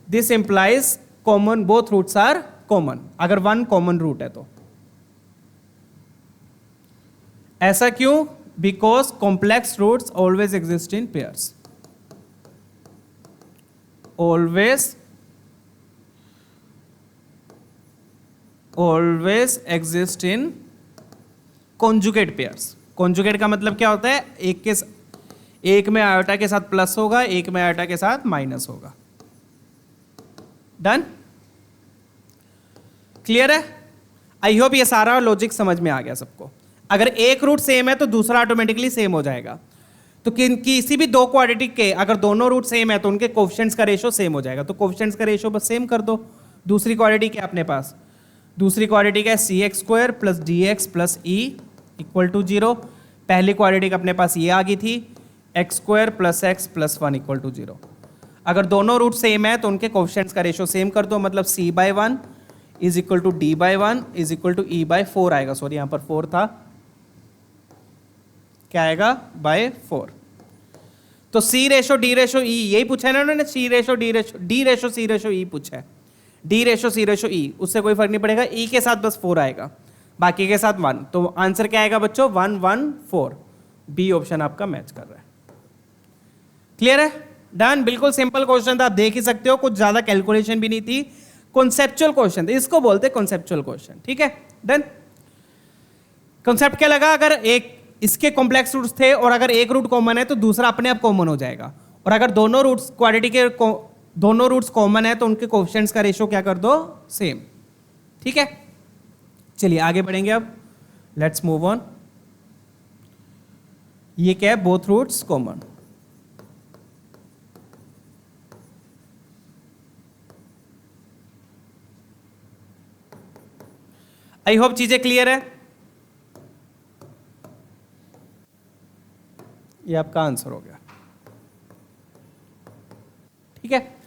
This implies common, both roots are common, अगर वन कॉमन रूट है तो। ऐसा क्यों, because complex roots always exist in pairs, always exist in conjugate pairs. Conjugate का मतलब क्या होता है, एक में आयोटा के साथ प्लस होगा, एक में आयोटा के साथ माइनस होगा। डन। क्लियर है। आई होप ये सारा लॉजिक समझ में आ गया सबको। अगर एक रूट सेम है तो दूसरा ऑटोमेटिकली सेम हो जाएगा। तो किसी भी दो क्वाड्रेटिक के अगर दोनों रूट सेम है तो उनके कोएफिशिएंट्स का रेशियो सेम हो जाएगा। तो कोएफिशिएंट्स का रेशियो बस सेम कर दो। दूसरी क्वाड्रेटिक है अपने पास, दूसरी क्वाड्रेटिक है cx² + dx + e = 0। पहली क्वाड्रेटिक अपने पास ये आ गई थी, x² + x + 1 = 0। अगर दोनों रूट सेम है तो उनके कोएफिशिएंट्स का रेशियो सेम कर दो, मतलब c/1 = d/1 = e/4 आएगा। सॉरी यहां पर 4 था, क्या आएगा, /4। तो c/d/e यही पूछा है ना उन्होंने, d/c/e पूछा है, d/c/e, उससे कोई फर्क नहीं पड़ेगा, e के साथ बस 4 आएगा, बाकी के साथ 1। तो आंसर क्या आएगा बच्चों, 1 1 4। बी ऑप्शन आपका मैच कर रहा है। क्लियर है। डन। बिल्कुल सिंपल क्वेश्चन था, आप देख ही सकते हो, कुछ ज्यादा कैलकुलेशन भी नहीं थी, कॉन्सेप्चुअल क्वेश्चन था, इसको बोलते हैं कॉन्सेप्चुअल क्वेश्चन। ठीक है। डन। कॉन्सेप्ट क्या लगा, अगर एक इसके कॉम्प्लेक्स रूट्स थे और अगर एक रूट कॉमन है तो दूसरा अपने आप कॉमन हो जाएगा, और अगर दोनों रूट्स क्वाड्रेटिक के दोनों रूट्स कॉमन है तो उनके कोएफिशिएंट्स का रेशियो क्या कर दो, सेम। ठीक है। चलिए आगे बढ़ेंगे अब, लेट्स मूव ऑन। ये क्या है, both roots common. I hope चीजें क्लियर है। ये आपका आंसर हो गया। ठीक है।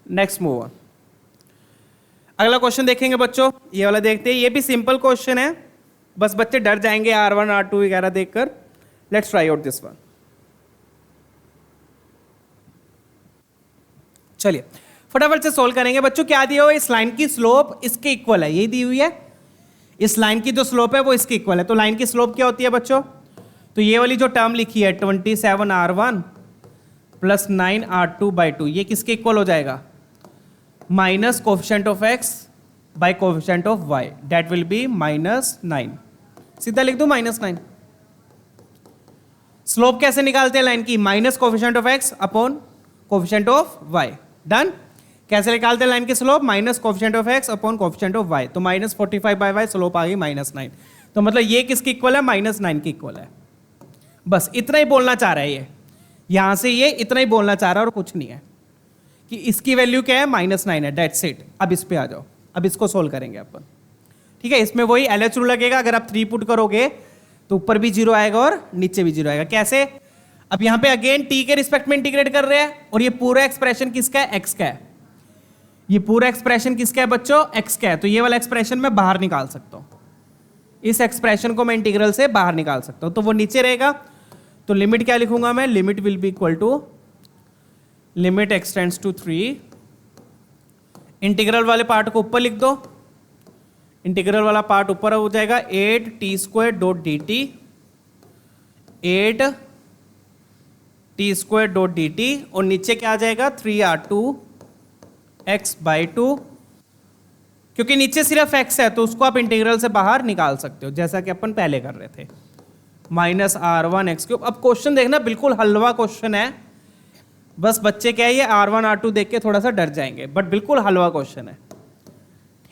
Next move on. अगला क्वेश्चन देखेंगे बच्चों, ये वाला देखते हैं, ये भी सिंपल क्वेश्चन है, बस बच्चे डर जाएंगे R1 R2 वगैरह देखकर। Let's try out this one. चलिए फटाफट से सोल्व करेंगे बच्चों। क्या दिया हुआ है, इस लाइन की स्लोप इसके इक्वल है, यही दी हुई है, इस लाइन की जो स्लोप है वो इसके इक्वल है। तो लाइन की स्लोप क्या होती है बच्चों, तो ये वाली जो टर्म लिखी है 27R1 + 9R2/2, ये किसके इक्वल हो जाएगा, minus coefficient of x by coefficient of y, that will be -9। सीधा लिख दो -9। स्लोप कैसे निकालते हैं लाइन की, minus coefficient of x upon coefficient of y। Done. कैसे निकालते हैं लाइन की slope, minus coefficient of x upon coefficient of y। तो -45/y स्लोप आ गई -9। तो मतलब ये किसकी इक्वल है, -9 की इक्वल है। बस इतना ही बोलना चाह रहा है ये, यहां से ये इतना ही बोलना चाह रहा है और कुछ नहीं है, कि इसकी वैल्यू क्या है, -9 है, दैट्स इट। अब इस पे आ जाओ, अब इसको सोल्व करेंगे अपन। ठीक है, इसमें वही LH रूल लगेगा। अगर आप 3 पुट करोगे तो ऊपर भी 0 आएगा और नीचे भी 0 आएगा। कैसे? अब यहां पे अगेन t के रिस्पेक्ट में इंटीग्रेट कर रहे हैं और ये पूरा एक्सप्रेशन किसका है? x का है। ये पूरा एक्सप्रेशन किसका है बच्चों? x का है। तो ये वाला एक्सप्रेशन मैं बाहर निकाल सकता हूं, इस एक्सप्रेशन को मैं इंटीग्रल से बाहर निकाल सकता हूं, तो वो नीचे रहेगा। तो लिमिट क्या लिखूंगा मैं? Limit will be equal to limit x tends to 3, integral वाले पार्ट को ऊपर लिख दो, इंटीग्रल वाला पार्ट ऊपर हो जाएगा 8t² dot dt, 8t² dot dt, और नीचे क्या आ जाएगा? 3r2x/2, क्योंकि नीचे सिर्फ x है तो उसको आप इंटीग्रल से बाहर निकाल सकते हो, जैसा कि अपन पहले कर रहे थे, -r1x3। अब क्वेश्चन देखना, बिल्कुल हलवा क्वेश्चन है, बस बच्चे क्या है ये r1 r2 देख के थोड़ा सा डर जाएंगे, बट बिल्कुल हलवा क्वेश्चन है।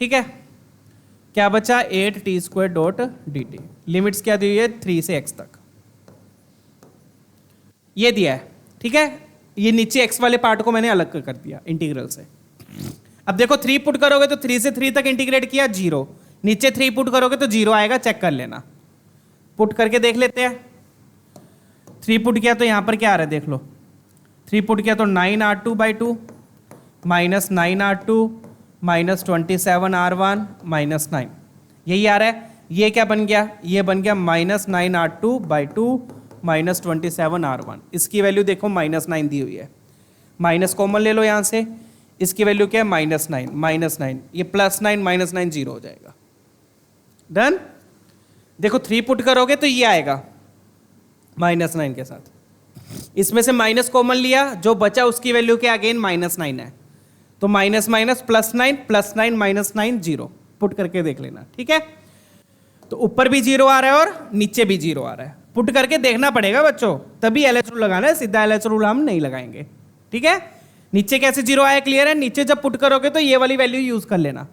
ठीक है, क्या बचा? 8t² डॉट dt, लिमिट्स क्या दी हुई है? 3 से x तक, ये दिया है। ठीक है, ये नीचे x वाले पार्ट को मैंने अलग कर दिया इंटीग्रल से। अब देखो 3 पुट करोगे तो 3 से 3 तक इंटीग्रेट किया, 0, नीचे 3 पुट करोगे तो 0 आएगा, चेक कर लेना। पुट करके देख लेते हैं। 3 पुट किया तो यहां पर क्या आ रहा है देख लो, 3 पुट किया तो 9r2/2 minus 9r2 minus 27r1 minus 9, यही आ रहा है। ये क्या बन गया? ये बन गया -9r2/2 माइनस 27r1। इसकी वैल्यू देखो -9 दी हुई है, माइनस कॉमन ले लो यहां से, इसकी वैल्यू क्या है? -9, ये +9 -9 0 हो जाएगा। डन। देखो 3 पुट करोगे तो ये आएगा -9 के साथ, इसमें से माइनस कॉमन लिया, जो बचा उसकी वैल्यू क्या? अगेन -9 है, तो माइनस माइनस +9 -9 0, पुट करके देख लेना। ठीक है, तो ऊपर भी 0 आ रहा है और नीचे भी 0 आ रहा है। पुट करके देखना पड़ेगा बच्चों, तभी LH रूल लगाना है, सीधा LH रूल हम नहीं लगाएंगे। ठीक है, नीचे कैसे 0 आया? क्लियर है। नीचे जब पुट करोगे तो ये वाली वैल्यू यूज कर लेना,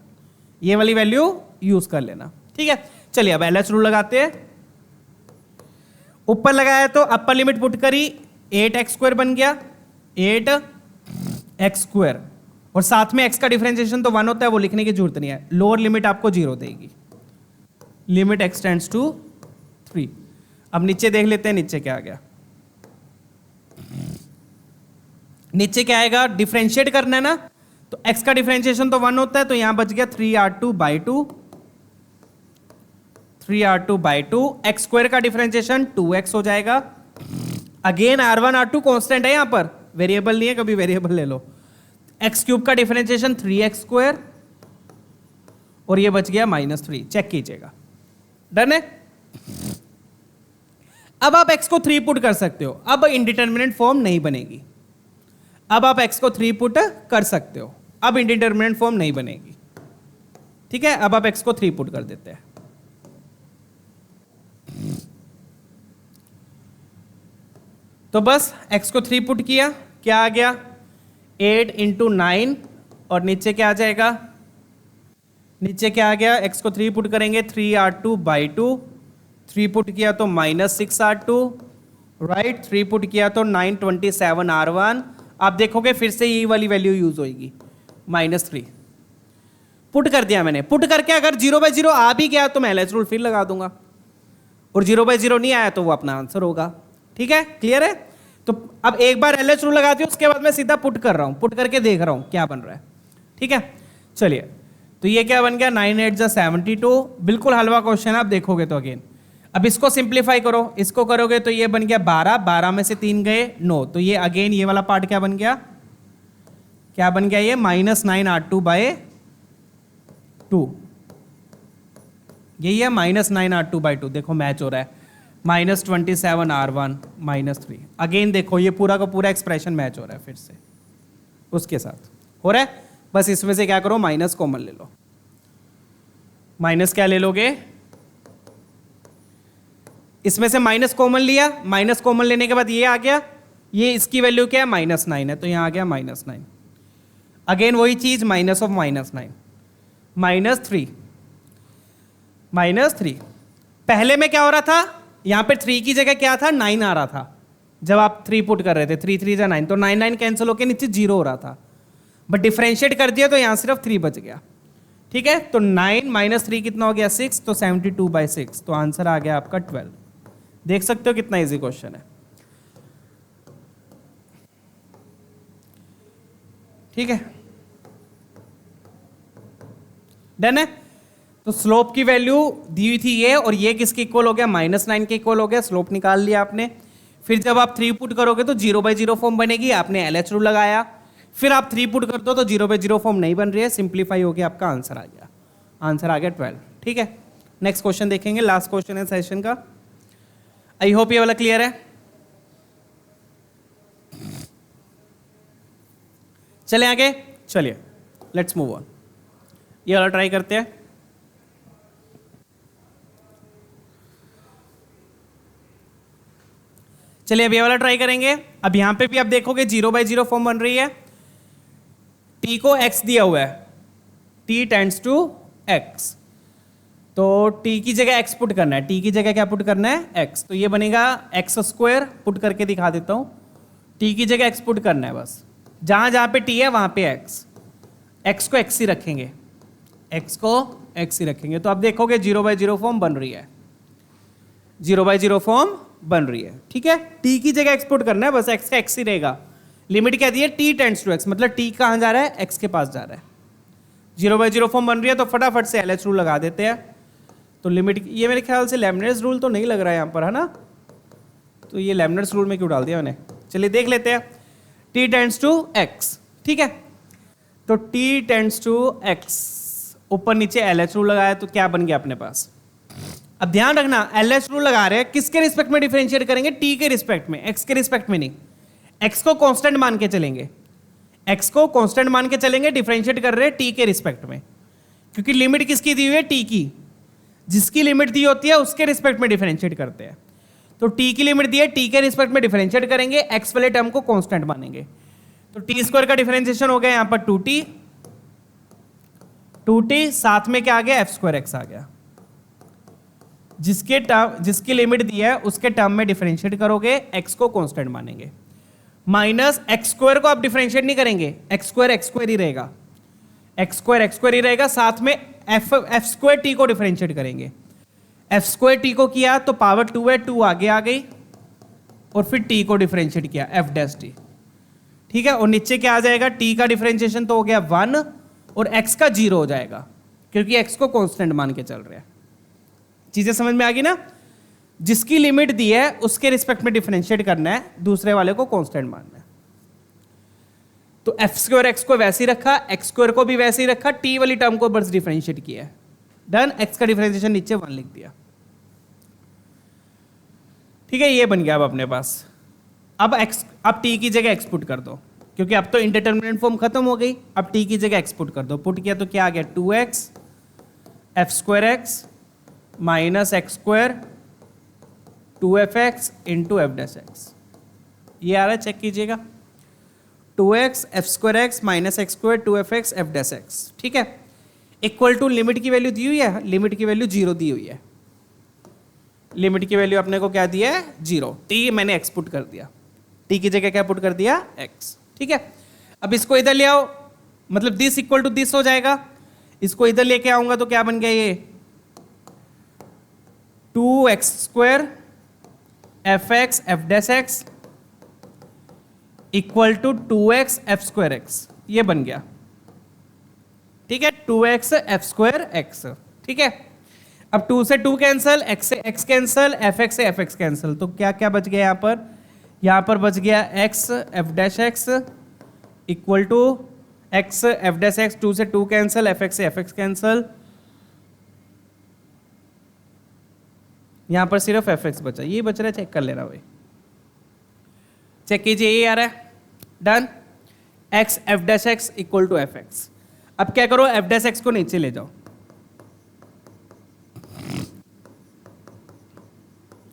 ये वाली वैल्यू यूज कर लेना। ठीक है, चलिए अब LH रूल लगाते हैं। ऊपर लगाया तो अपर लिमिट पुट करी, 8x² बन गया, 8x², और साथ में x का डिफरेंशिएशन तो 1 होता है, वो लिखने की जरूरत नहीं है। लोअर लिमिट आपको 0 देगी, लिमिट x टेंड्स टू 3। अब नीचे देख लेते हैं, नीचे क्या आ गया? नीचे क्या आएगा? डिफरेंशिएट करना है ना, तो x का डिफरेंशिएशन तो 1 होता है, तो यहां बच गया 3r2/2, 3r2/2, x² का डिफरेंशिएशन 2x हो जाएगा। अगेन r1 r2 कांस्टेंट है, यहां पर वेरिएबल नहीं है, कभी वेरिएबल ले लो। x³ का डिफरेंशिएशन 3x², और ये बच गया -3, चेक कीजिएगा। डन है। अब आप x को 3 पुट कर सकते हो, अब इंडिटरमिनेट फॉर्म नहीं बनेगी। अब आप x को 3 पुट कर सकते हो, अब इंडिटरमिनेट फॉर्म नहीं बनेगी। ठीक है, अब आप x को 3 पुट कर देते हैं। तो बस x को 3 पुट किया, क्या आ गया? 8 × 9, और नीचे क्या आ जाएगा? नीचे क्या आ गया? x को 3 पुट करेंगे, 3r2/2, 3 पुट किया तो -6r2, राइट, 3 पुट किया तो 927r1। आप देखोगे फिर से यही वाली वैल्यू यूज होगी, -3। पुट कर दिया मैंने। पुट करके अगर 0/0 आ भी गया तो मैं LH रूल फिर लगा दूंगा, और 0/0 नहीं आया तो वो अपना आंसर होगा। ठीक है, क्लियर है। तो अब एक बार LH रूल लगा दिया, उसके बाद मैं सीधा पुट कर रहा हूं, पुट करके देख रहा हूं क्या बन रहा है। ठीक है, चलिए, तो ये क्या बन गया? 9 8 जा 72, बिल्कुल हलवा क्वेश्चन है, आप देखोगे तो अगेन। अब इसको सिंप्लीफाई करो, इसको करोगे तो ये बन गया 12, 12 में से 3 गए 9, तो ये अगेन ये वाला पार्ट क्या बन गया? क्या बन गया? ये -9r2/2, यही है -9r2/2। देखो मैच हो रहा है, -27r1 -3। अगेन देखो ये पूरा का पूरा एक्सप्रेशन मैच हो रहा है फिर से उसके साथ हो रहा है। बस इसमें से क्या करो? माइनस कॉमन ले लो। माइनस क्या ले लोगे? इसमें से माइनस कॉमन लिया, माइनस कॉमन लेने के बाद ये आ गया, ये इसकी वैल्यू क्या है? -9 है, तो यहां आ गया -9। अगेन वही चीज, माइनस ऑफ -9, -3। पहले में क्या हो रहा था? यहां पे 3 की जगह क्या था? 9 आ रहा था जब आप 3 पुट कर रहे थे। 3 3 जा 9, तो 9 9 कैंसिल होकर नीचे 0 हो रहा था, बट डिफरेंशिएट कर दिया तो यहां सिर्फ 3 बच गया। ठीक है, तो 9 माइनस 3 कितना हो गया 6, तो 72/6, तो आंसर आ गया आपका 12। देख सकते हो कितना इजी क्वेश्चन है। ठीक है, डन है। तो स्लोप की वैल्यू दी हुई थी ये, और ये किसके इक्वल हो गया, -9 के इक्वल हो गया। स्लोप निकाल लिया आपने। फिर जब आप 3 पुट करोगे तो 0/0 फॉर्म बनेगी, आपने LH रूल लगाया। फिर आप 3 पुट कर दो तो 0/0 फॉर्म नहीं बन रही है, सिंप्लीफाई हो गया, आपका आंसर आ गया। आंसर आ गया 12। ठीक है, नेक्स्ट क्वेश्चन देखेंगे, लास्ट क्वेश्चन है सेशन का। आई होप ये वाला क्लियर है। चले आगे, चलिए लेट्स मूव ऑन। ये वाला ट्राई करते हैं। चलिए अब ये वाला ट्राई करेंगे। अब यहां पे भी आप देखोगे 0/0 फॉर्म बन रही है। t को x दिया हुआ है, t टेंड्स टू x, तो t की जगह x पुट करना है। t की जगह क्या पुट करना है, x, तो ये बनेगा x²। पुट करके दिखा देता हूं। t की जगह x पुट करना है, बस जहां जहां पे t है वहां पे x को x ही रखेंगे, x को x ही रखेंगे। तो अब देखोगे 0/0 फॉर्म बन रही है, 0/0 फॉर्म बन रही है। ठीक है, t की जगह एक्सपोर्ट करना है, बस x का x ही रहेगा। लिमिट क्या दी है, t टेंड्स टू x, मतलब t कहां जा रहा है, x के पास जा रहा है। 0/0 फॉर्म बन रही है, तो फटाफट से LH रूल लगा देते हैं। तो लिमिट, ये मेरे ख्याल से लेबनिज़ रूल तो नहीं लग रहा है यहाँ पर, है ना, तो ये लेबनिज़ रूल में क्यों डाल दिया मैंने। चलिए देख लेते हैं, t टेंड्स टू x। ठीक है, तो t टेंड्स टू x, ऊपर नीचे LH रूल लगाया, तो क्या बन गया अपने पास। अब ध्यान रखना, LH रूल लगा रहे हैं, किसके रिस्पेक्ट में डिफरेंशिएट करेंगे, t के रिस्पेक्ट में, x के रिस्पेक्ट में नहीं। x को कांस्टेंट मान के चलेंगे, x को कांस्टेंट मान के चलेंगे, डिफरेंशिएट कर रहे हैं t के रिस्पेक्ट में, क्योंकि लिमिट किसकी दी हुई है, t की। जिसकी लिमिट दी होती है उसके रिस्पेक्ट में डिफरेंशिएट करते हैं। तो t की लिमिट दी है, t के रिस्पेक्ट में डिफरेंशिएट करेंगे, x वाले टर्म को कांस्टेंट मानेंगे। तो t² का डिफरेंशिएशन हो गया यहां पर 2t, साथ में क्या आ गया, f²x आ गया। जिसकी लिमिट दी है उसके टर्म में डिफरेंशिएट करोगे, x को कांस्टेंट मानेंगे। माइनस x² को आप डिफरेंशिएट नहीं करेंगे, x² ही रहेगा, x² ही रहेगा, साथ में f²t को डिफरेंशिएट करेंगे। f²t को किया तो पावर 2 है, 2 आगे आ गई, और फिर t को डिफरेंशिएट किया f''t। ठीक है, और नीचे क्या आ जाएगा, t का डिफरेंशिएशन तो हो गया 1 और x का 0 हो जाएगा, क्योंकि x को कांस्टेंट मान के चल रहे हैं। चीजें समझ में आ गई ना। जिसकी लिमिट दी है उसके रिस्पेक्ट में डिफरेंशिएट करना है, दूसरे वाले को कांस्टेंट मानना है। तो f²x को वैसे ही रखा, x² को भी वैसे ही रखा, t वाली टर्म को बस डिफरेंशिएट किया है, डन। x का डिफरेंशिएशन नीचे 1 लिख दिया। ठीक है, ये बन गया अब अपने पास। अब t की जगह x पुट कर दो, क्योंकि अब तो इंडिटरमिनेंट फॉर्म खत्म हो गई। अब t की जगह x पुट कर दो, पुट किया तो क्या आ गया, 2x f²x minus x², 2fx into f'(x). ये आ रहा है, चेक कीजिएगा, 2x f²x minus x², 2fx f'(x). ठीक है, इक्वल टू लिमिट की वैल्यू दी हुई है, लिमिट की वैल्यू 0 दी हुई है। लिमिट की वैल्यू अपने को क्या दी है, 0। t मैंने x पुट कर दिया, t की जगह क्या पुट कर दिया, x। ठीक है, अब इसको इधर ले आओ, मतलब दिस इक्वल टू दिस हो जाएगा। इसको इधर लेके आऊंगा तो क्या बन गया, ये 2x² fx f'(x) equal to 2x f²x, ये बन गया। ठीक है, 2x f²x। ठीक है, अब 2 से 2 कैंसल, x से x कैंसल, fx से fx कैंसल, तो क्या क्या बच गया यहां पर बच गया x f'(x) equal to x f'(x), 2 से 2 कैंसल, fx से fx कैंसल, यहां पर सिर्फ fx बचा, ये बच रहा है, चेक कर ले रहा भाई, चेक कीजिए, ये आ रहा है, done. x f'(x) equal to fx। अब क्या करो, f'(x) को नीचे ले जाओ,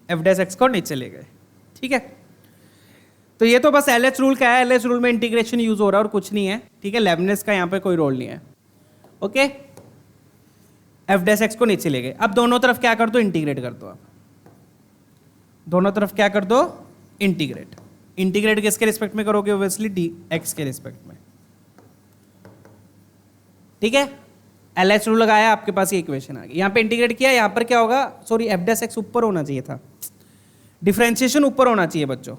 f'(x) को नीचे ले गए। ठीक है, तो ये तो बस LH रूल का है, LH रूल में इंटीग्रेशन यूज हो रहा है और कुछ नहीं है। ठीक है, लेबनिज़ का यहाँ पे कोई रोल नहीं है। ओके, f'(x) को नीचे ले गए। अब दोनों तरफ क्या कर दो, इंटीग्रेट कर दो। आप दोनों तरफ क्या कर दो, इंटीग्रेट। इंटीग्रेट किसके रिस्पेक्ट में करोगे, ऑब्वियसली x के रिस्पेक्ट में। ठीक है, LH रूल लगाया, आपके पास ये इक्वेशन आ गई। यहाँ पे इंटीग्रेट किया, यहाँ पर क्या होगा, सॉरी एफ डैश एक्स ऊपर होना चाहिए था, डिफरेंशिएशन ऊपर होना चाहिए बच्चों।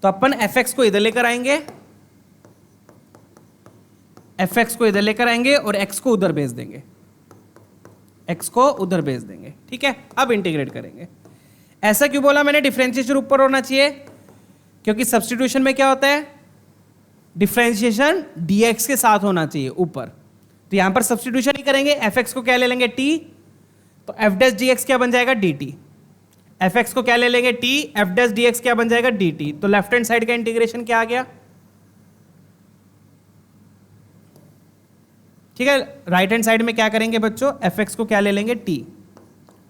तो अपन एफ एक्स को इधर लेकर आएंगे, एफ एक्स को इधर लेकर आएंगे और एक्स को उधर भेज देंगे, एक्स को उधर भेज देंगे, ठीक है। अब इंटीग्रेट करेंगे। ऐसा क्यों बोला मैंने डिफरेंशिएशन ऊपर होना चाहिए, क्योंकि सब्स्टिट्यूशन में क्या होता है, डिफरेंशिएशन dx के साथ होना चाहिए ऊपर। तो यहां पर सब्स्टिट्यूशन ही करेंगे, एफ एक्स को क्या ले लेंगे t, तो एफ डैश dx क्या बन जाएगा dt, एफ एक्स को क्या ले लेंगे t, एफ डैश dx क्या बन जाएगा dt। तो लेफ्ट हैंड साइड का इंटीग्रेशन क्या आ गया, ठीक है। राइट हैंड साइड में क्या करेंगे बच्चों, एफ एक्स को क्या ले लेंगे t,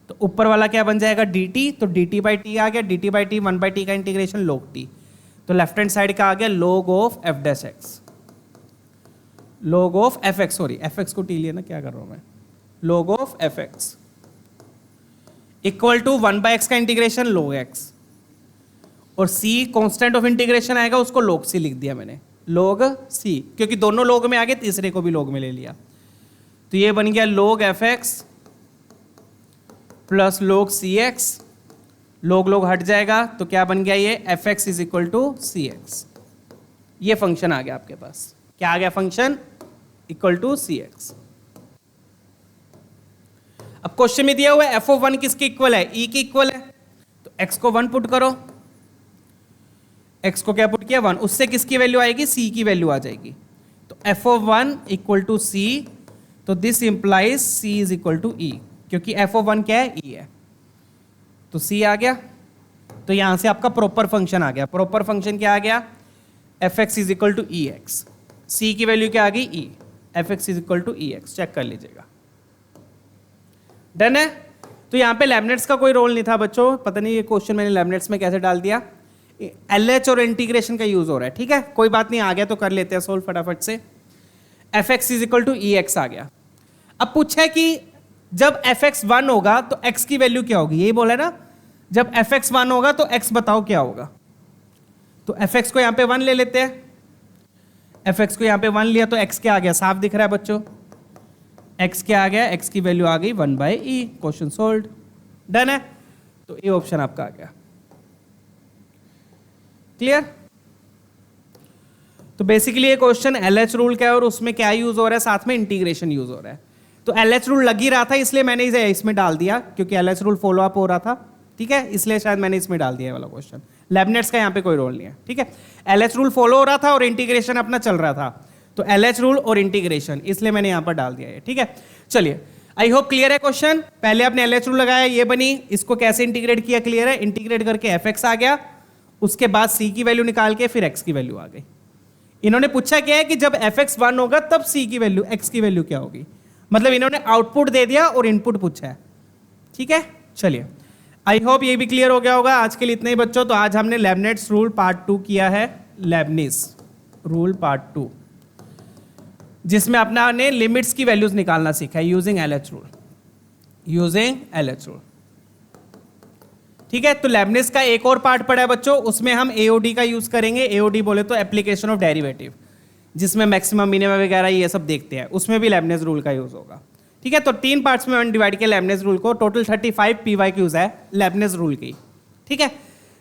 तो ऊपर वाला क्या बन जाएगा dt, तो dt बाई टी आ गया, dt by T 1 by T का इंटीग्रेशन log t, तो लेफ्ट हैंड साइड का आ गया log of F dash x, log of F x, sorry F x को t लिया ना, क्या कर रहा हूं मैं, log of F X equal to 1 by X का इंटीग्रेशन log x, और c कांस्टेंट ऑफ इंटीग्रेशन आएगा, उसको log c लिख दिया मैंने, log c, क्योंकि दोनों log में आ गए, तीसरे को भी log में ले लिया। तो ये बन गया log F X plus log C X, log log हट जाएगा, तो क्या बन गया ये F x is equal to C X. ये फंक्शन आ गया आपके पास, क्या आ गया function, equal to C X. अब क्वेश्चन में दिया हुआ है एफ ऑफ 1 किसके इक्वल है, ई के इक्वल है, तो एक्स को 1 पुट करो, एक्स को क्या पुट किया 1, उससे किसकी वैल्यू आएगी, सी की वैल्यू आ जाएगी। तो f of 1 equal to c, तो this implies c is equal to e, क्योंकि एफ ऑफ 1 क्या है, ई है, तो सी आ गया। तो यहां से आपका प्रॉपर फंक्शन आ गया, प्रॉपर फंक्शन क्या आ गया, F x is equal to E X, C की वैल्यू क्या आ गई E, F x is equal to E X, check कर लीजिएगा, डन है। तो यहाँ पे लेबनेट्स का कोई रोल नहीं था बच्चों, पता नहीं ये क्वेश्चन मैंने लेबनेट्स में कैसे डाल दिया, एलएच और इंटीग्रेशन का यूज हो रहा है, ठीक है, कोई बात नहीं, आ गया तो कर लेते हैं सोल्व फटाफट से। F x is equal to E x आ गया। अब पूछा है कि जब एफ एक्स 1 होगा तो एक्स की वैल्यू क्या होगी, यही बोला ना, जब एफ एक्स 1 होगा तो एक्स बताओ क्या होगा। तो एफ एक्स को यहाँ पे 1 ले लेते हैं, एफ एक्स को यहाँ पे 1 लिया तो एक्स क्या आ गया, साफ दिख रहा है बच्चों, एक्स क्या आ गया, एक्स की वैल्यू आ गई 1 by E, question solved, done है। तो ये ऑप्शन आपका आ गया, क्लियर। तो बेसिकली ये क्वेश्चन एलएच रूल का है और उसमें क्या यूज हो रहा है, साथ में इंटीग्रेशन यूज हो रहा है। तो एलएच रूल लग ही रहा था, इसलिए मैंने इसे इसमें डाल दिया, क्योंकि एलएच रूल फॉलो अप हो रहा था, ठीक है, इसलिए शायद मैंने इसमें डाल दिया वाला क्वेश्चन। लेबनेट्स का यहाँ पे कोई रोल नहीं है, ठीक है। एलएच रूल फॉलो हो रहा था और इंटीग्रेशन अपना चल रहा था, तो एलएच रूल और इंटीग्रेशन, इसलिए मैंने यहाँ पर डाल दिया है, ठीक है। चलिए, आई होप क्लियर है क्वेश्चन। पहले आपने एलएच रूल लगाया, ये बनी, इसको कैसे इंटीग्रेट किया, क्लियर है। इंटीग्रेट करके एफ एक्स आ गया, उसके बाद सी की वैल्यू निकाल के फिर एक्स की वैल्यू आ गई। इन्होंने पूछा क्या है कि जब एफ एक्स 1 होगा तब सी की वैल्यू, एक्स की वैल्यू क्या होगी, मतलब इन्होंने आउटपुट दे दिया और इनपुट पूछा है, ठीक है। चलिए, आई होप ये भी क्लियर हो गया होगा। आज के लिए इतना ही बच्चों। तो आज हमने लेबनेट्स रूल पार्ट 2 किया है, लेबनिज रूल पार्ट 2, जिसमें अपना ने लिमिट्स की वैल्यूज निकालना सीखा है using LH rule, using LH rule, ठीक है। तो लेबनिज का एक और पार्ट पड़ा है बच्चों, उसमें हम एओडी का यूज करेंगे। एओडी बोले तो एप्लीकेशन ऑफ डेरिवेटिव, जिसमें मैक्सिमम मिनिमम वगैरह ये सब देखते हैं, उसमें भी लेबनिज रूल का यूज होगा, ठीक है। तो 3 पार्ट्स में मैंने डिवाइड किया लेबनिज रूल को, टोटल 35 PYQs है लेबनिज रूल की, ठीक है।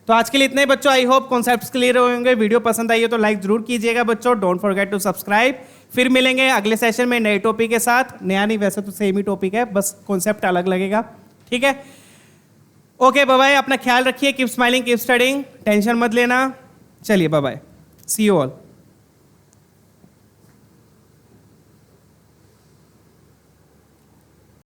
तो आज के लिए इतने ही बच्चों। आई होप कॉन्सेप्ट्स क्लियर होंगे। वीडियो पसंद आई है तो लाइक जरूर कीजिएगा बच्चों, डोंट फॉरगेट टू सब्सक्राइब। फिर मिलेंगे अगले सेशन में नए टॉपिक के साथ, नया नहीं वैसे तो सेम ही टॉपिक है, बस कॉन्सेप्ट अलग लगेगा, ठीक है। ओके, बाय बाय, अपना ख्याल रखिए, keep smiling, keep studying, tension मत लेना। चलिए bye bye, see you all.